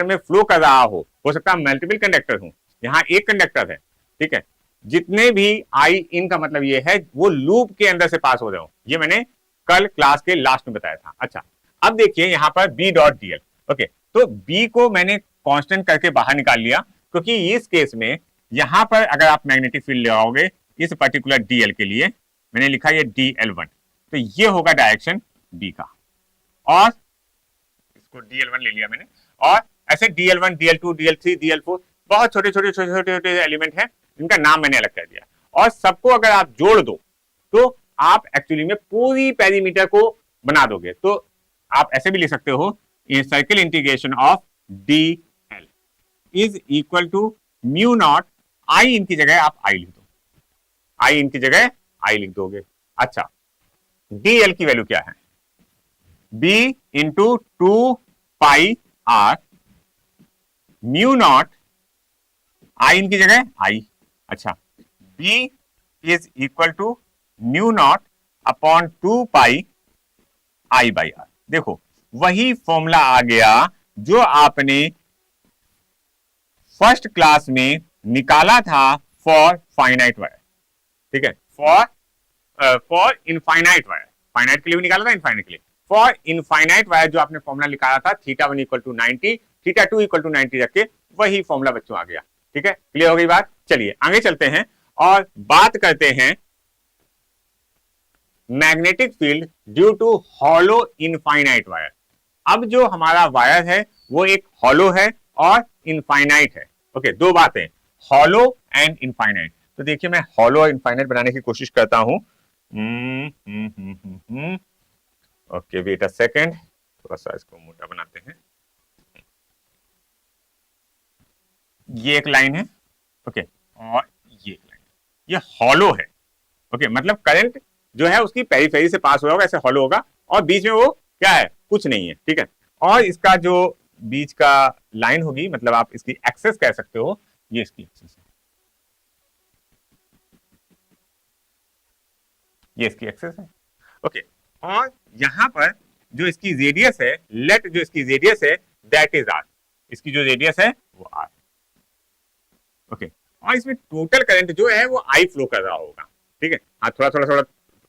में फ्लो कर रहा हो सकता है मल्टीपल कंडक्टर हो, यहाँ एक कंडक्टर है, ठीक है, जितने भी आई इन का मतलब ये है वो लूप के अंदर से पास हो रहे हो, ये मैंने कल क्लास के लास्ट में बताया था। अच्छा, अब देखिए यहाँ पर बी डॉट डीएल। ओके, तो बी को मैंने कांस्टेंट करके बाहर निकाल लिया, क्योंकि इस केस में यहां पर अगर आप मैग्नेटिक फील्ड लगाओगे इस पर्टिकुलर डीएल के लिए, मैंने लिखा ये DL1, तो ये होगा डायरेक्शन बी का, और इसको DL1 ले लिया मैंने, और ऐसे DL1 DL2 DL3 DL4 बहुत छोटे छोटे एलिमेंट हैं जिनका नाम मैंने अलग कर दिया, और सबको अगर आप जोड़ दो तो आप एक्चुअली में पूरी पेरीमीटर को बना दोगे। तो आप ऐसे भी लिख सकते हो, circle integration of DL is equal to mu not I, इनकी जगह आप आई लिख दो, आई इनकी जगह आई लिख दोगे। अच्छा, DL की वैल्यू क्या है, B into 2 pi R, mu not I इनकी जगह आई। अच्छा, B is equal to mu not upon 2 pi I by R. देखो वही फॉर्मूला आ गया जो आपने फर्स्ट क्लास में निकाला था फॉर फाइनाइट वायर, ठीक है, फॉर इनफाइनाइट वायर, फाइनाइट के लिए भी निकाला था, इनफाइनाइट के लिए, फॉर इनफाइनाइट वायर जो आपने फॉर्मूला निकाला था θ1 इक्वल टू 90, θ2 इक्वल टू 90 रख के, वही फॉर्मूला बच्चों आ गया। ठीक है, क्लियर हो गई बात। चलिए आगे चलते हैं और बात करते हैं magnetic field due to hollow infinite wire. अब जो हमारा वायर है वो एक हॉलो है और इनफाइनाइट है। ओके, दो बातें, हॉलो एंड इनफाइनाइट। तो देखिए मैं हॉलो और इनफाइनाइट बनाने की कोशिश करता हूं। ओके, वेट अ सेकेंड, थोड़ा सा इसको मोटा बनाते हैं। ये एक लाइन है, ओके, और ये एक लाइन, ये हॉलो है। ओके, मतलब करंट जो है उसकी पेरीफेरी से पास हुआ होगा, ऐसे हॉलो होगा, और बीच में वो क्या है, कुछ नहीं है। ठीक है, और इसका जो बीच का लाइन होगी, मतलब आप इसकी एक्सेस कह सकते हो, ये इसकी एक्सेस है, ये इसकी एक्सेस है। ओके, और यहां पर जो इसकी रेडियस है, लेट जो इसकी रेडियस है दैट इज आर, इसकी जो रेडियस है वो आर। ओके, और इसमें टोटल करंट जो है वो आई फ्लो कर रहा होगा। ठीक है, हाँ थोड़ा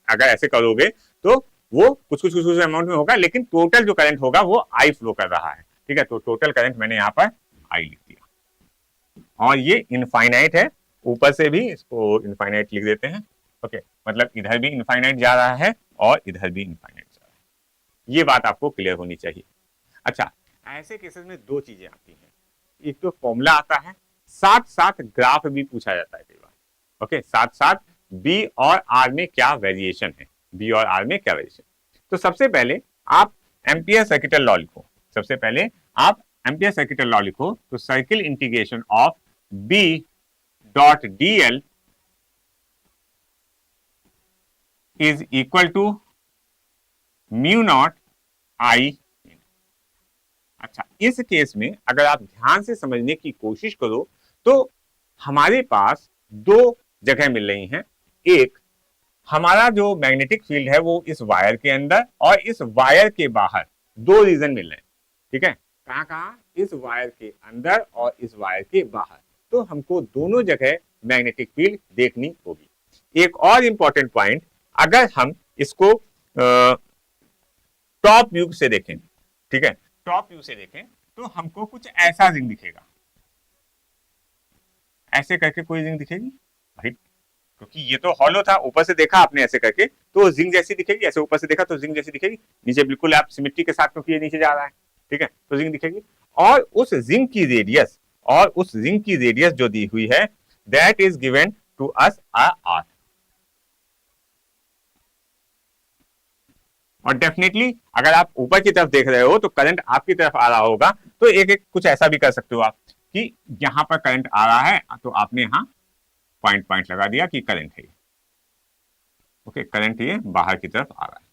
अगर ऐसे करोगे तो वो कुछ अमाउंट में होगा, लेकिन टोटल जो करंट होगा वो आई फ्लो कर रहा है। ठीक है, तो टोटल करंट मैंने यहाँ पर आई लिख दिया, और ये इनफाइनाइट है, ऊपर से भी इसको इनफाइनाइट लिख देते हैं। ओके, मतलब इधर भी इनफाइनाइट जा रहा है और इधर भी इनफाइनाइट जा रहा है, ये बात आपको क्लियर होनी चाहिए। अच्छा, ऐसे केसेस में दो चीजें आती हैं, एक तो फॉर्मूला आता है, साथ साथ ग्राफ भी पूछा जाता है कई बार। ओके, साथ साथ बी और आर में क्या वेरिएशन है, बी और आर में क्या वेरिएशन। तो सबसे पहले आप एम्पियर सर्किटल लॉ लिखो, सबसे पहले आप एम्पियर सर्किटल लॉ लिखो, तो circle integration of B dot DL is equal to mu not I. अच्छा, इस केस में अगर आप ध्यान से समझने की कोशिश करो तो हमारे पास दो जगह मिल रही हैं। एक, हमारा जो मैग्नेटिक फील्ड है वो इस वायर के अंदर और इस वायर के बाहर दो रीजन मिल रहे हैं। ठीक है, कहां कहां? इस वायर के अंदर और इस वायर के बाहर। तो हमको दोनों जगह मैग्नेटिक फील्ड देखनी होगी। एक और इंपॉर्टेंट पॉइंट, अगर हम इसको टॉप व्यू से देखें, ठीक है, टॉप व्यू से देखें तो हमको कुछ ऐसा रिंग दिखेगा। ऐसे करके कोई रिंग दिखेगी भाई, क्योंकि ये तो हॉलो था, ऊपर से देखा आपने ऐसे करके तो जिंक जैसी दिखेगी, ऐसे ऊपर से देखा तो जिंक जैसी दिखेगी, नीचे बिल्कुल आप सिमेट्री के साथ, क्योंकि ये नीचे जा रहा है, ठीक है, तो जिंक दिखेगी। और उस जिंक की रेडियस जो दी हुई है, that is given to us R. और डेफिनेटली अगर आप ऊपर की तरफ देख रहे हो तो करंट आपकी तरफ आ रहा होगा, तो एक एक कुछ ऐसा भी कर सकते हो आप कि यहां पर करंट आ रहा है तो आपने यहां पॉइंट लगा दिया कि करंट है। ओके, करंट ये बाहर की तरफ आ रहा है।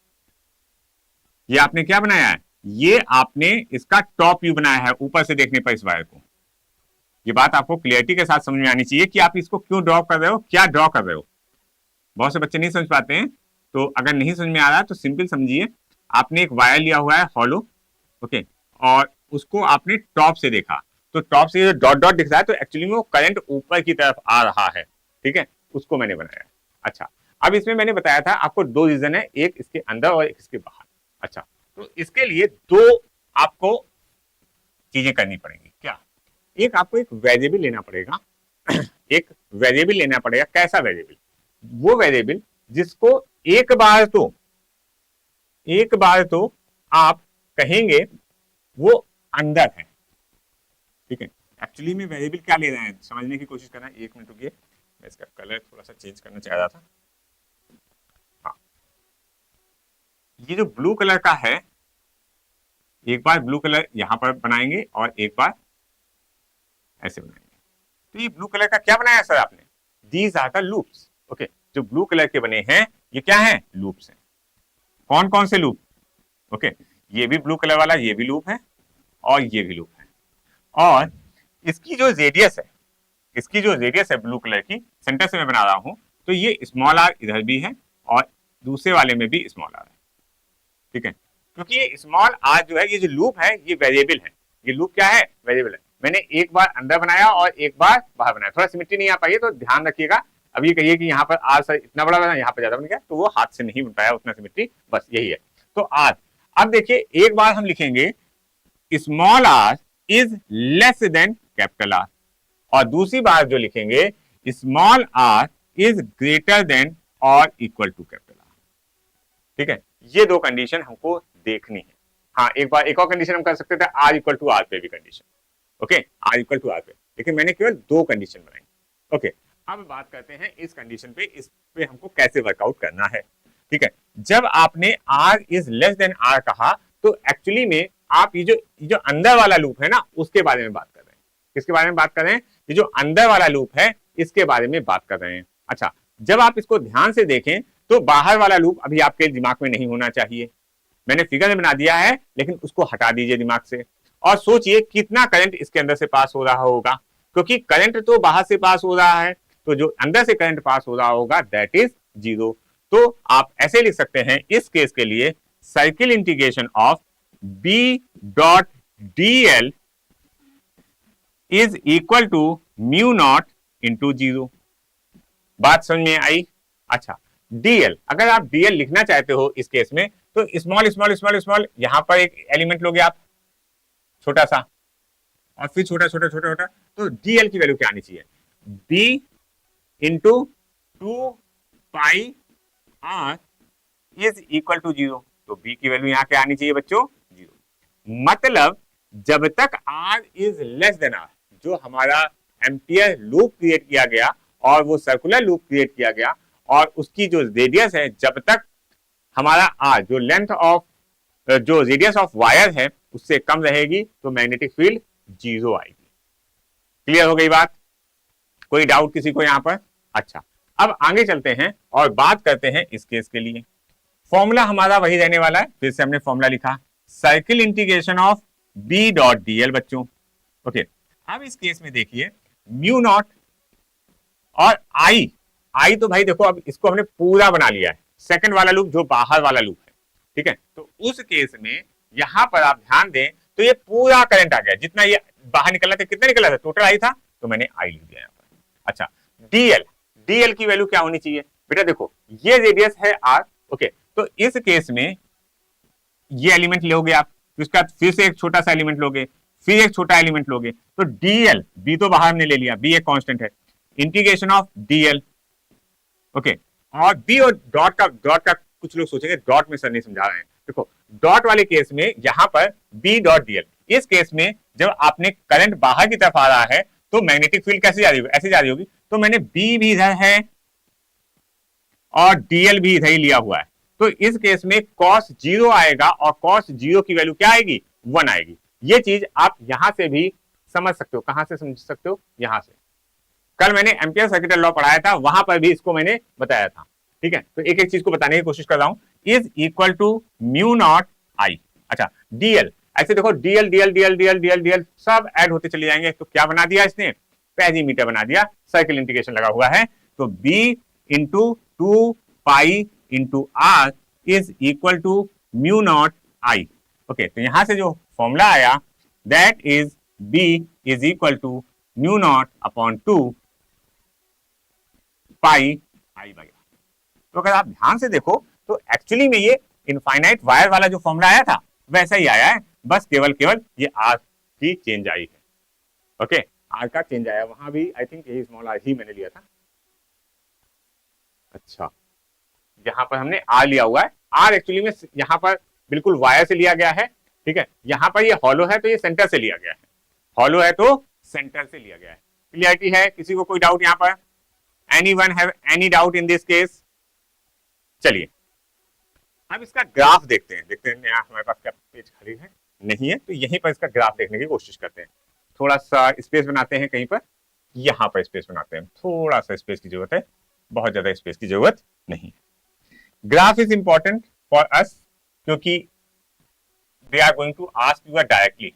ये आपने क्या बनाया है? ये आपने इसका टॉप व्यू बनाया है ऊपर से देखने पर इस वायर को। ये बात आपको क्लियरिटी के साथ समझ में आनी चाहिए कि आप इसको क्यों ड्रॉ कर रहे हो, क्या ड्रॉ कर रहे हो। बहुत से बच्चे नहीं समझ पाते हैं, तो अगर नहीं समझ में आ रहा तो सिंपल समझिए, आपने एक वायर लिया हुआ है हॉलो, ओके, और उसको आपने टॉप से देखा, तो टॉप से जो डॉट डॉट दिख रहा है तो एक्चुअली में वो करंट ऊपर की तरफ आ रहा है। ठीक है, उसको मैंने बनाया। अच्छा, अब इसमें मैंने बताया था आपको दो रीजन है, एक इसके अंदर और एक इसके बाहर। अच्छा, तो इसके लिए दो आपको चीजें करनी पड़ेंगी। क्या? एक, आपको एक वेरिएबल लेना पड़ेगा एक वेरिएबल लेना पड़ेगा। कैसा वेरिएबल? वो वेरिएबल जिसको एक बार तो आप कहेंगे वो अंदर है। ठीक है, एक्चुअली में वेरिएबल क्या ले रहे हैं समझने की कोशिश करना। एक मिनट रुकिए, मैं इसका कलर थोड़ा सा चेंज करना चाह रहा था। हाँ, ये जो ब्लू कलर का है, एक बार ब्लू कलर यहां पर बनाएंगे और एक बार ऐसे बनाएंगे। तो ये ब्लू कलर का क्या बनाया सर आपने? These are the loops. Okay, जो ब्लू कलर के बने हैं ये क्या है? लूप्स हैं। कौन कौन से लूप? ओके, ये भी ब्लू कलर वाला, ये भी लूप है और ये भी लूप है। और इसकी जो रेडियस है ब्लू कलर की, सेंटर से मैं बना रहा हूं, तो ये स्मॉल आर इधर भी है और दूसरे वाले में भी स्मॉल आर है। ठीक है, क्योंकि ये स्मॉल आर जो है, ये जो लूप है ये वेरिएबल है। ये लूप क्या है? वेरिएबल है। मैंने एक बार अंदर बनाया और एक बार बाहर बनाया, थोड़ा सिमेट्री नहीं आ पाई है तो ध्यान रखिएगा। अब ये कहिए कि यहाँ पर आर सर इतना बड़ा बना, यहाँ पर ज्यादा बन गया, तो वो हाथ से नहीं बन पाया उतना सिमेट्री, बस यही है। तो आर, अब देखिए एक बार हम लिखेंगे small R is less than capital R, और दूसरी बार जो लिखेंगे small R is greater than और इक्वल टू कैपिटल आर। ठीक है, ये दो कंडीशन हमको देखनी है। हाँ, एक बार एक और कंडीशन हम कर सकते थे, आर इक्वल टू आर पे भी condition. Okay, R equal to R पे, लेकिन मैंने केवल दो कंडीशन बनाई। ओके, अब बात करते हैं इस कंडीशन पे, इस पे हमको कैसे वर्कआउट करना है। ठीक है, जब आपने R is less than R कहा तो एक्चुअली में आप ये जो अंदर वाला लूप है ना, उसके बारे में बात कर रहे हैं। किसके बारे में बात कर रहे हैं? ये जो अंदर वाला लूप है इसके बारे में बात कर रहे हैं। अच्छा, जब आप इसको ध्यान से देखें तो बाहर वाला लूप अभी आपके दिमाग में नहीं होना चाहिए। मैंने फिगर में बना दिया है, लेकिन उसको हटा दीजिए दिमाग से और सोचिए कितना करंट इसके अंदर से पास हो रहा होगा, क्योंकि करंट तो बाहर से पास हो रहा है, तो जो अंदर से करंट पास हो रहा होगा दैट इज 0। तो आप ऐसे लिख सकते हैं इस केस के लिए, circle integration of B dot D L is equal to mu not into 0। बात समझ में आई? अच्छा, डीएल, अगर आप डीएल लिखना चाहते हो इस केस में तो स्मॉल स्मॉल स्मॉल स्मॉल, यहां पर एक एलिमेंट लोगे आप छोटा सा और फिर छोटा छोटा छोटा छोटा, तो डीएल की वैल्यू क्या आनी चाहिए? B into 2 pi R is equal to 0। तो बी की वैल्यू यहां क्या आनी चाहिए बच्चों? 0। मतलब जब तक R is less than R, जो हमारा एम्पियर लूप क्रिएट किया गया और वो सर्कुलर लूप क्रिएट किया गया और उसकी जो रेडियस है, जब तक हमारा आर जो लेंथ ऑफ जो रेडियस ऑफ वायर है उससे कम रहेगी तो मैग्नेटिक फील्ड 0 आएगी। क्लियर हो गई बात? कोई डाउट किसी को यहां पर? अच्छा, अब आगे चलते हैं और बात करते हैं इस केस के लिए। फॉर्मूला हमारा वही रहने वाला है, फिर से हमने फॉर्मूला लिखा, circle integration of B dot DL बच्चों। ओके, अब इस केस में देखिए म्यू नॉट और आई तो भाई देखो अब इसको हमने पूरा बना लिया है, सेकंड वाला लूप जो बाहर वाला लूप है, ठीक है। तो उस केस में यहां पर आप ध्यान दें तो ये पूरा करंट आ गया, जितना ये बाहर निकला था, कितना निकला था, टोटल आई था, तो मैंने आई लिख दिया यहाँ पर। अच्छा, डीएल की वैल्यू क्या होनी चाहिए बेटा, देखो ये रेडियस है आर, ओके, तो इस केस में ये एलिमेंट लोगे आप, उसके बाद फिर से एक छोटा सा एलिमेंट लोगे, फिर एक छोटा एलिमेंट लोगे, तो डीएल, बी तो बाहर हमने ले लिया, बी एक कांस्टेंट है, इंटीग्रेशन ऑफ डीएल, ओके, और बी और डॉट का कुछ लोग सोचेंगे डॉट में सर नहीं समझा रहे हैं, देखो डॉट वाले केस में यहां पर बी डॉट डीएल, इस केस में जब आपने करंट बाहर की तरफ आ रहा है तो मैग्नेटिक फील्ड कैसे जा रही होगी, ऐसे जा रही होगी, तो मैंने बी भी इधर है और डीएल भी इधर ही लिया हुआ है, तो इस केस में cos 0 आएगा और cos 0 की वैल्यू क्या आएगी, 1 आएगी। ये चीज आप यहां से भी समझ सकते हो, कहां से समझ सकते हो, यहां से, कल मैंने एम्पियर सर्किटल लॉ पढ़ाया था, वहां पर भी इसको मैंने बताया था, ठीक है। तो एक एक चीज को बताने की कोशिश कर रहा हूं, is equal to mu not I. अच्छा, डीएल, ऐसे देखो DL DL DL DL DL DL सब ऐड होते चले जाएंगे, तो क्या बना दिया इसने, पेरीमीटर बना दिया, सर्किल इंटीग्रेशन लगा हुआ है, तो B into 2 pi into R is equal to mu not I. Okay, तो यहां से जो फॉर्मूला आया that is B is equal to mu not upon 2 pi I by R. तो अगर आप ध्यान से देखो तो एक्चुअली में ये इनफाइनाइट वायर वाला जो फॉर्मूला आया था वैसा ही आया है, बस केवल ये आर की चेंज आई है। ओके, आर का चेंज आया, वहां भी आई थिंक यही स्मॉल आर ही मैंने लिया था। अच्छा, यहां पर हमने आर लिया हुआ है, आर एक्चुअली में यहां पर बिल्कुल वायर से लिया गया है, ठीक है। यहां पर ये हॉलो है तो ये सेंटर से लिया गया है, हॉलो है तो सेंटर से लिया गया है। क्लियरिटी है, किसी को कोई डाउट यहां पर, anyone have any doubt in this case? चलिए अब इसका ग्राफ देखते हैं, हमारे पास क्या पेज खाली है, नहीं है, तो यहीं पर इसका ग्राफ देखने की कोशिश करते हैं। थोड़ा सा स्पेस बनाते हैं, कहीं पर यहां पर स्पेस बनाते हैं, थोड़ा सा स्पेस की जरूरत है, बहुत ज्यादा स्पेस की जरूरत नहीं है। Graph is important for us क्योंकि they are going to ask you directly,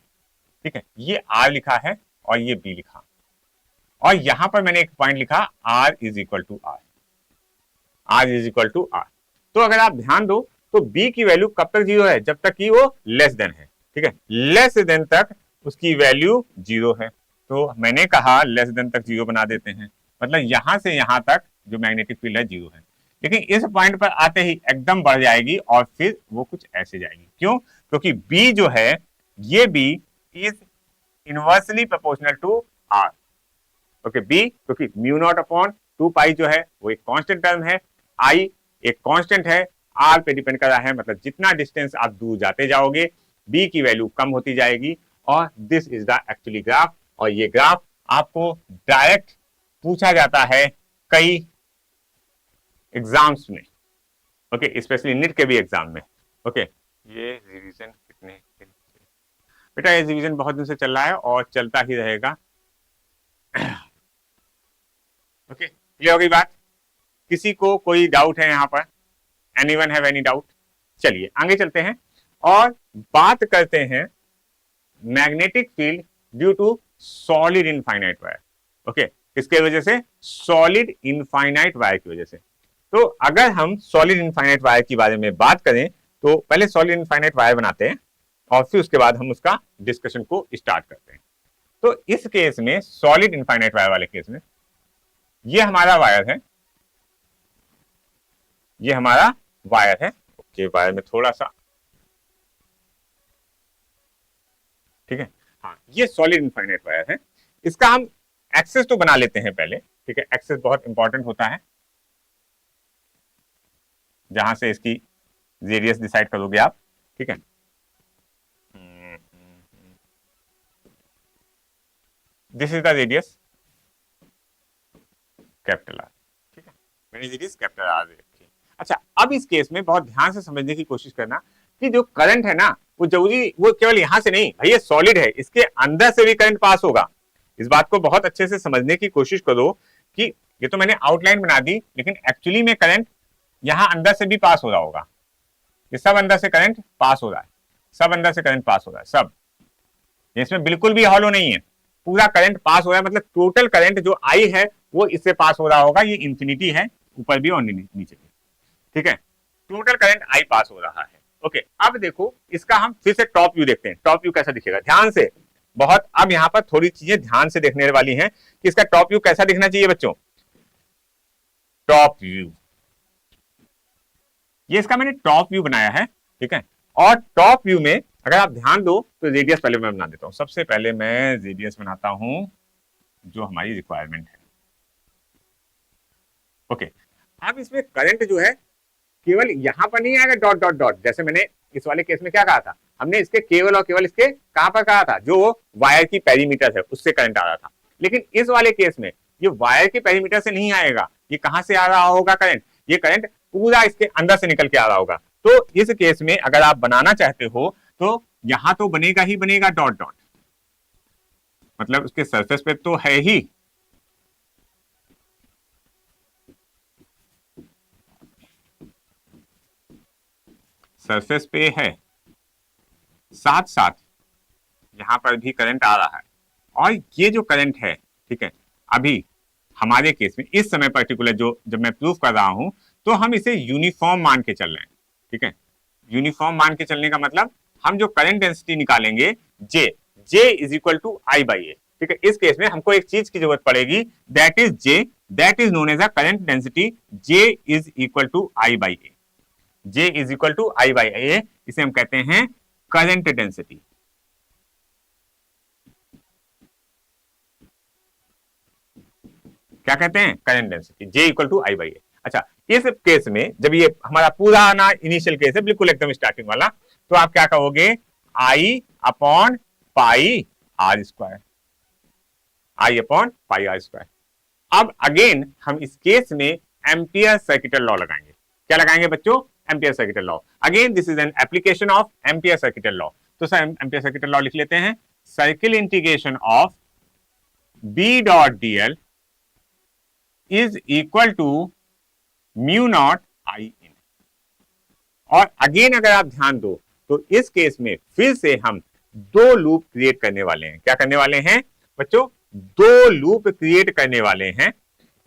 ठीक है। ये आर लिखा है और ये बी लिखा, और यहां पर मैंने एक पॉइंट लिखा R is equal to R, R is equal to R. तो अगर आप ध्यान दो तो बी की वैल्यू कब तक 0 है, जब तक कि वो लेस देन है, ठीक है, लेस देन तक उसकी वैल्यू 0 है। तो मैंने कहा लेस देन तक 0 बना देते हैं, मतलब यहां से यहां तक जो मैग्नेटिक फील्ड है 0 है, लेकिन इस पॉइंट पर आते ही एकदम बढ़ जाएगी और फिर वो कुछ ऐसे जाएगी। क्यों? क्योंकि बी जो है ये B is inversely proportional to R. Okay, B क्योंकि म्यू नॉट अपॉन 2 पाई जो है वो एक कांस्टेंट टर्म है, आई एक कांस्टेंट है, आर पे डिपेंड कर रहा है, मतलब जितना डिस्टेंस आप दूर जाते जाओगे बी की वैल्यू कम होती जाएगी, और this is the actually graph. और ये ग्राफ आपको डायरेक्ट पूछा जाता है कई एग्जाम्स में, ओके, स्पेशली नीट के भी एग्जाम में। ओके, ये रिवीजन कितने बेटा, ये रिवीजन बहुत दिन से चल रहा है और चलता ही रहेगा। ओके, ये हो गई बात। किसी को कोई डाउट है यहाँ पर? Anyone have any doubt? चलिए आगे चलते हैं और बात करते हैं magnetic field due to solid infinite wire. Okay, किसके वजह से? सॉलिड इनफाइनाइट वायर की वजह से। तो अगर हम सॉलिड इनफाइनाइट वायर के बारे में बात करें तो पहले सॉलिड इनफाइनाइट वायर बनाते हैं और फिर उसके बाद हम उसका डिस्कशन को स्टार्ट करते हैं। तो इस केस में सॉलिड इनफाइनाइट वायर वाले केस में ये हमारा वायर है, ये हमारा वायर है। ओके, वायर में थोड़ा सा, ठीक है, हाँ, ये सॉलिड इनफाइनाइट वायर है। इसका हम एक्सेस तो बना लेते हैं पहले, ठीक है, एक्सेस बहुत इंपॉर्टेंट होता है, जहां से इसकी रेडियस डिसाइड करोगे आप, ठीक है। This is the radius capital R, ठीक है, मैंने रेडियस कैपिटल आर रखी। अच्छा, अब इस केस में बहुत ध्यान से समझने की कोशिश करना कि जो करंट है ना वो जरूरी वो केवल यहां से नहीं, भाई ये सॉलिड है, इसके अंदर से भी करंट पास होगा। इस बात को बहुत अच्छे से समझने की कोशिश करो कि ये तो मैंने आउटलाइन बना दी, लेकिन एक्चुअली में करंट यहां अंदर से भी पास हो रहा होगा, ये सब अंदर से करंट पास हो रहा है। सब अंदर से करंट पास हो रहा है, सब, इसमें बिल्कुल भी हॉलो नहीं है, पूरा करंट पास हो रहा है, मतलब टोटल करंट जो आई है वो इससे पास हो रहा होगा, ये इंफिनिटी है ऊपर भी और नीचे भी, ठीक है, टोटल करंट आई पास हो रहा है। ओके, अब देखो इसका हम फिर से टॉप व्यू देखते हैं, टॉप व्यू कैसा दिखेगा, ध्यान से, बहुत, अब यहां पर थोड़ी चीजें ध्यान से देखने वाली हैं कि इसका टॉप व्यू कैसा दिखना चाहिए बच्चों। टॉप व्यू, ये इसका मैंने टॉप व्यू बनाया है, ठीक है, और टॉप व्यू में अगर आप ध्यान दो तो रेडियस पहले मैं बना देता हूं, सबसे पहले मैं रेडियस बनाता हूं जो हमारी रिक्वायरमेंट है। ओके, अब इसमें करंट जो है केवल यहां पर नहीं आएगा डॉट डॉट डॉट, जैसे मैंने इस वाले केस में क्या कहा था, हमने इसके केवल और केवल इसके कहां पर कहा था, जो वायर की पेरीमीटर है उससे करंट आ रहा था, लेकिन इस वाले केस में ये वायर के पेरीमीटर से नहीं आएगा, ये कहां से आ रहा होगा करंट, ये करंट पूरा इसके अंदर से निकल के आ रहा होगा। तो इस केस में अगर आप बनाना चाहते हो तो यहां तो बनेगा ही बनेगा डॉट डॉट, मतलब उसके सरफेस पे तो है ही, सरफेस पे है, साथ साथ यहां पर भी करंट आ रहा है, और ये जो करंट है, ठीक है, अभी हमारे केस में इस समय पर्टिकुलर जो जब मैं प्रूफ कर रहा हूं तो हम इसे यूनिफॉर्म मान के चल रहे हैं, ठीक है, यूनिफॉर्म मान के चलने का मतलब हम जो करंट डेंसिटी निकालेंगे J, J is equal to I by A, ठीक है, इस केस में हमको एक चीज की जरूरत पड़ेगी, that is J, that is known as a current density, J is equal to I by A, J is equal to I by A, इसे हम कहते हैं करंट डेंसिटी। क्या कहते हैं, current density, J equal to I by A. अच्छा, इस case में जब ये हमारा पुराना इनिशियल केस है, बिल्कुल एकदम स्टार्टिंग वाला, तो आप क्या कहोगे, I upon pi R square, I upon pi R square. अब अगेन हम इस केस में एम्पियर सर्किटल लॉ लगाएंगे, क्या लगाएंगे बच्चों, ampere circuital law, again this is an application of ampere circuital law. तो सर एम्पियर सर्किटल लॉ लिख लेते हैं, circle integration of B dot DL is equal to mu not I in. और again अगर आप ध्यान दो तो इस केस में फिर से हम दो लूप क्रिएट करने वाले हैं, क्या करने वाले हैं बच्चों, दो लूप क्रिएट करने वाले हैं,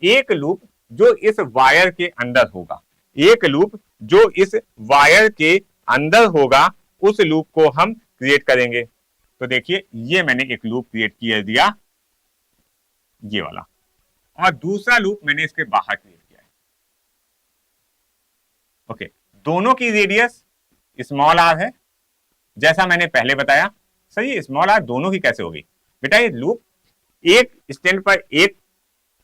एक लूप जो इस वायर के अंदर होगा, एक लूप जो इस वायर के अंदर होगा, उस लूप को हम क्रिएट करेंगे। तो देखिए ये मैंने एक लूप क्रिएट किया दिया, ये वाला, और दूसरा लूप मैंने इसके बाहर क्रिएट किया है। ओके, दोनों की रेडियस स्मॉल आर है, जैसा मैंने पहले बताया। सही, स्मॉल आर दोनों की कैसे होगी बेटा, ये लूप एक स्टैंड पर एक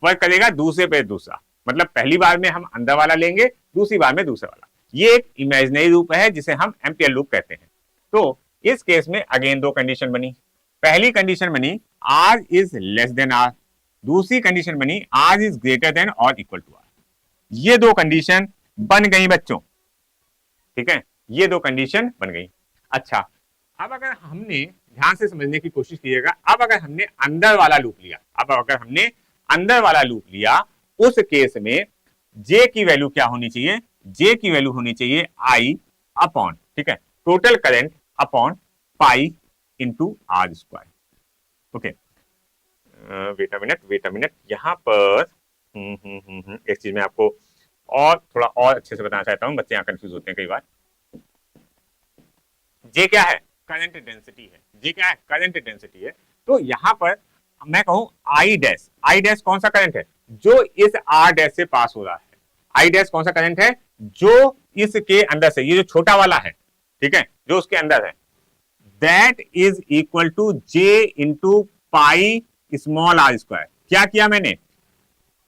वर्क करेगा, दूसरे पे दूसरा, मतलब पहली बार में हम अंदर वाला लेंगे, दूसरी बार में दूसरा वाला, ये एक इमेजिनरी लूप है जिसे हम एम्पियर लूप कहते हैं। तो इस केस में अगेन दो कंडीशन बनी, पहली कंडीशन बनी R is less than R, दूसरी कंडीशन बनी आर इज ग्रेटर देन और इक्वल टू आर। ये दो कंडीशन बन गई बच्चों, ठीक है, ये दो कंडीशन बन गई। अच्छा, अब अगर हमने ध्यान से समझने की कोशिश कीजिएगा, अब अगर हमने अंदर वाला लूप लिया, अब अगर हमने अंदर वाला लूप लिया, उस केस में जे की वैल्यू क्या होनी चाहिए, जे की वैल्यू होनी चाहिए आई अपॉन, ठीक है, total current upon pi into R square. Okay, wait a minute, यहां पर एक चीज मैं आपको और थोड़ा और अच्छे से बताना चाहता हूं, बच्चे यहाँ कंफ्यूज होते हैं कई बार। जे क्या है, करंट डेंसिटी है, जे क्या है, करंट डेंसिटी है। तो यहां पर मैं कहूं आई डैश, आई डैश कौन सा करंट है, जो इस आर डैश से पास हो रहा है, आई डैश कौन सा करंट है, जो इसके अंदर से, ये जो छोटा वाला है, ठीक है, जो उसके अंदर है, that is equal to J into pi small R square. क्या किया मैंने,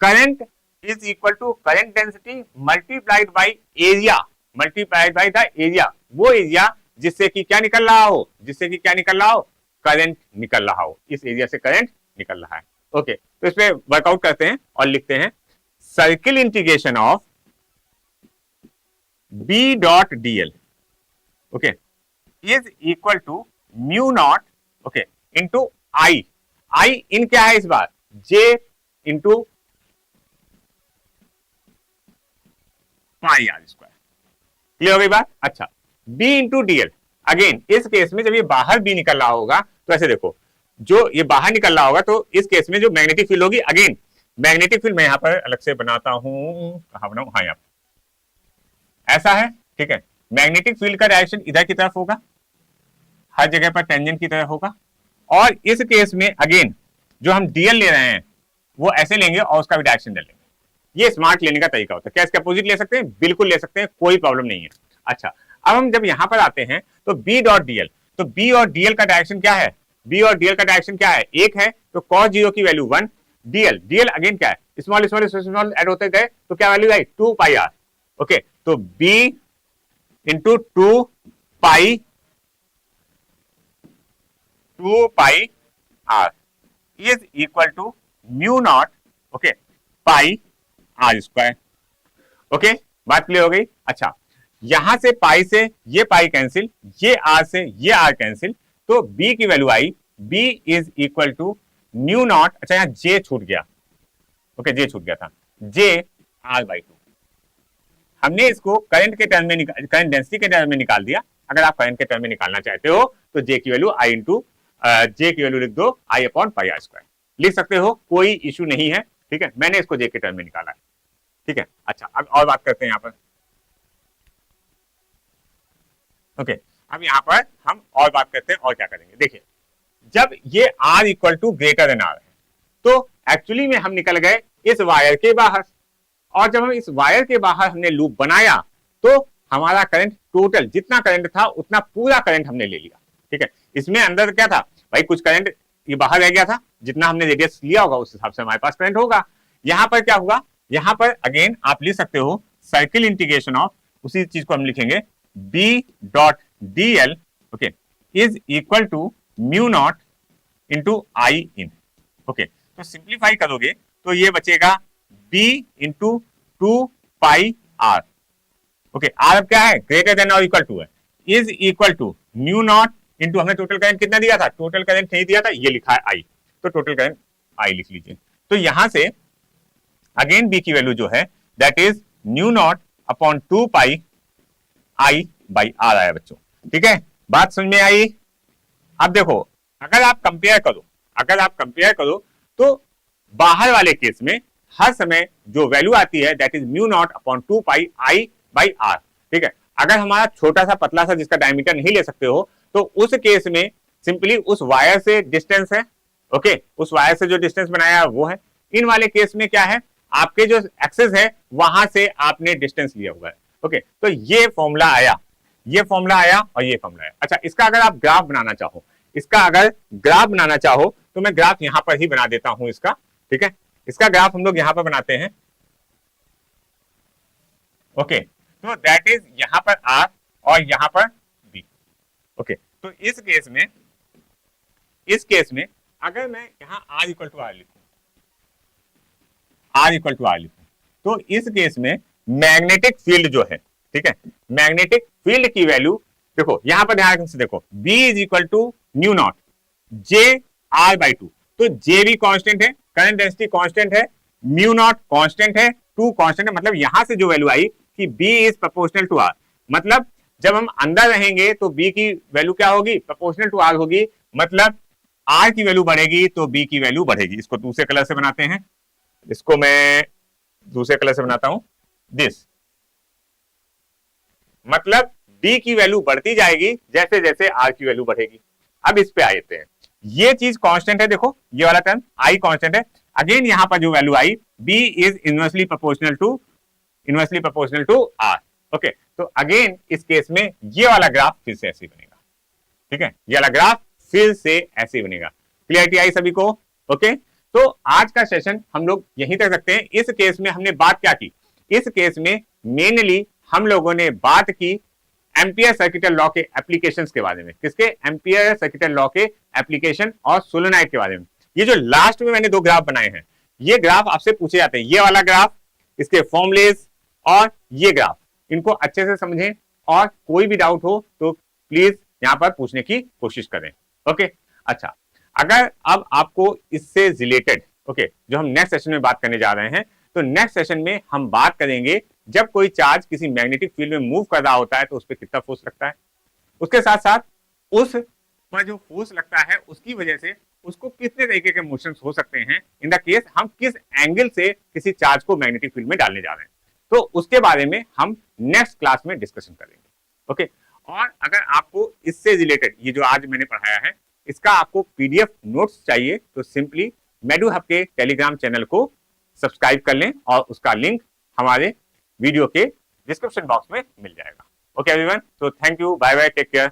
current is equal to current density multiplied by area, multiplied by the area, वो एरिया जिससे कि क्या निकल रहा हो, जिससे कि क्या निकल रहा हो, करंट निकल रहा हो, इस एरिया से करंट निकल रहा है। ओके, तो इस पे वर्कआउट करते हैं और लिखते हैं circle integration of B dot DL, okay, is equal to mu not, okay, into I, I in क्या है इस बार, J into pi R square. Clear हो गई बात। अच्छा, बी इंटू डीएल, अगेन इस केस में जब ये बाहर बी निकल रहा होगा तो ऐसे देखो, जो ये बाहर निकल रहा होगा तो इस केस में जो मैग्नेटिक फील्ड होगी, अगेन मैग्नेटिक फील्ड मैं यहां पर अलग से बनाता हूं, कहां बनाऊं, हाँ यहाँ ऐसा है, ठीक है। मैग्नेटिक फील्ड का डायरेक्शन इधर की तरफ होगा, हर जगह पर टेंजेंट की तरफ होगा, और इस केस में अगेन जो हम डीएल ले रहे हैं वो ऐसे लेंगे और उसका भी डायरेक्शन ले लेंगे। ये स्मार्ट लेने का तरीका होता है। क्या इसके अपोजिट ले सकते हैं? बिल्कुल ले सकते हैं, कोई प्रॉब्लम नहीं है। अच्छा, अब हम जब यहां पर आते हैं तो बी डॉट डीएल, तो बी और डीएल का डायरेक्शन क्या है? बी और डीएल का डायरेक्शन क्या है? एक है, तो cos 0 की वैल्यू 1, डीएल डीएल अगेन क्या है? स्मॉल स्मॉल स्मॉल ऐड होते गए तो क्या वैल्यू आई? 2 पाई आर। ओके, तो B into 2 pi R is equal to mu not, okay, pi R square. Okay, बात क्लियर हो गई? अच्छा, यहां से पाई से ये पाई कैंसिल, ये आर से ये आर कैंसिल, तो बी की वैल्यू आई, B is equal to mu naught, अच्छा यहां जे छूट गया, ओके जे छूट गया था, जे आर बाई 2। हमने इसको करंट के टर्म में, करंट डेंसिटी के टर्म में निकाल दिया। अगर आप करंट के टर्म में निकालना चाहते हो तो जे की वैल्यू आई इंटू जे की वैल्यू लिख दो आई अपॉन पाई आर स्क्वायर, लिख सकते हो, कोई इश्यू नहीं है, ठीक है। मैंने इसको जे के टर्म में निकाला है, ठीक है। अच्छा, अब और बात करते हैं यहां पर, ओके, अब यहां पर हम और बात करते हैं और क्या करेंगे। देखिए, जब ये r equal to greater than r है तो एक्चुअली में हम निकल गए इस वायर के बाहर, और जब हम इस वायर के बाहर हमने लूप बनाया तो हमारा करंट, टोटल जितना करंट था उतना पूरा करंट हमने ले लिया, ठीक है। इसमें अंदर क्या था भाई, कुछ करंट ये बाहर रह गया था, जितना हमने रेडियस लिया होगा उस हिसाब से हमारे पास करंट होगा। यहां पर क्या होगा, यहां पर अगेन आप लिख सकते हो सर्किल इंटीग्रेशन ऑफ, उसी चीज को हम लिखेंगे b dot dl, okay, is equal to mu not into I in. Okay, तो सिंप्लीफाई करोगे तो ये बचेगा b into 2 pi R. Okay, R अब क्या है? ग्रेटर देन और इक्वल टू है, is equal to mu not into, हमने टोटल करंट कितना दिया था? टोटल करंट नहीं दिया था, ये लिखा है आई, तो टोटल करंट आई लिख लीजिए। तो यहां से अगेन बी की वैल्यू जो है that is mu naught upon 2 pi I by R आया बच्चों, ठीक है। बात समझ में आई? अब देखो, अगर आप कंपेयर करो तो बाहर वाले केस में हर समय जो वैल्यू आती है that is mu not upon 2 pi I by R, ठीक है। अगर हमारा छोटा सा पतला सा जिसका डायमीटर नहीं ले सकते हो तो उस केस में सिंपली उस वायर से डिस्टेंस है, ओके, उस वायर से जो डिस्टेंस बनाया है वो है। इन वाले केस में क्या है, आपके जो एक्सेस है वहां से आपने डिस्टेंस लिया हुआ है, ओके। तो ये फॉर्मूला आया और ये फॉर्मूला आया। अच्छा, इसका अगर आप ग्राफ बनाना चाहो, तो मैं ग्राफ यहां पर ही बना देता हूं इसका, ठीक है। इसका ग्राफ हम लोग यहां पर बनाते हैं, ओके। तो दैट इज यहां पर आर और यहां पर बी, ओके। तो इस केस में अगर मैं यहां आर इक्वल टू आर लिखूं, तो इस केस में मैग्नेटिक फील्ड जो है, ठीक है, मैग्नेटिक फील्ड की वैल्यू देखो, यहां पर ध्यान से देखो, B is equal to mu naught J R by 2, तो जे भी कांस्टेंट है, करंट डेंसिटी कांस्टेंट है, म्यू नॉट कांस्टेंट है, 2 कांस्टेंट है, मतलब यहां से जो वैल्यू आई कि B is proportional to R, मतलब जब हम अंदर रहेंगे तो B की वैल्यू क्या होगी? प्रोपोर्शनल टू आर होगी, मतलब R की वैल्यू बढ़ेगी तो B की वैल्यू बढ़ेगी। इसको दूसरे कलर से बनाते हैं, इसको मैं दूसरे कलर से बनाता हूं, दिस, मतलब D की वैल्यू बढ़ती जाएगी जैसे जैसे R की वैल्यू बढ़ेगी। अब इस पे आते हैं, ये चीज कांस्टेंट है, देखो ये वाला टर्म I कांस्टेंट है, अगेन यहां पर जो वैल्यू आई B is inversely proportional to R, okay. तो अगेन इस केस में ये वाला ग्राफ फिर से ऐसे बनेगा, ठीक है, ये वाला ग्राफ फिर से ऐसे बनेगा। क्लियरिटी आई सभी को? ओके, तो आज का सेशन हम लोग यहीं तक रखते हैं। इस केस में हमने बात क्या की? इस केस में मेनली हम लोगों ने बात की एम्पियर सर्किटल लॉ के एप्लीकेशंस के बारे में। किसके? एम्पियर सर्किटल लॉ के एप्लीकेशन और सोलेनोइड के बारे में। ये जो लास्ट में मैंने 2 ग्राफ बनाए हैं, ये ग्राफ आपसे पूछे जाते हैं, ये वाला ग्राफ, इसके फॉर्मुलेस और ये ग्राफ, इनको अच्छे से समझें और कोई भी डाउट हो तो प्लीज यहां पर पूछने की कोशिश करें, ओके। अच्छा, अगर अब आपको इससे रिलेटेड, ओके, जो हम नेक्स्ट सेशन में बात करने जा रहे हैं, तो नेक्स्ट सेशन में हम बात करेंगे जब कोई चार्ज किसी मैग्नेटिक फील्ड में मूव कर रहा होता है तो उस पर कितना फोर्स लगता है, उसके साथ साथ उस पर जो फोर्स लगता है उसकी वजह से उसको कितने तरीके के मोशंस हो सकते हैं इन द केस हम किस एंगल से किसी चार्ज को मैग्नेटिक फील्ड में डालने जा रहे हैं, तो उसके बारे में हम नेक्स्ट क्लास में डिस्कशन करेंगे। ओके, और अगर आपको इससे रिलेटेड ये जो आज मैंने पढ़ाया है इसका आपको पीडीएफ नोट्स चाहिए तो सिंपली मेडू हब के टेलीग्राम चैनल को सब्सक्राइब कर लें और उसका लिंक हमारे वीडियो के डिस्क्रिप्शन बॉक्स में मिल जाएगा। ओके एवरीवन, तो thank you, bye bye, take care.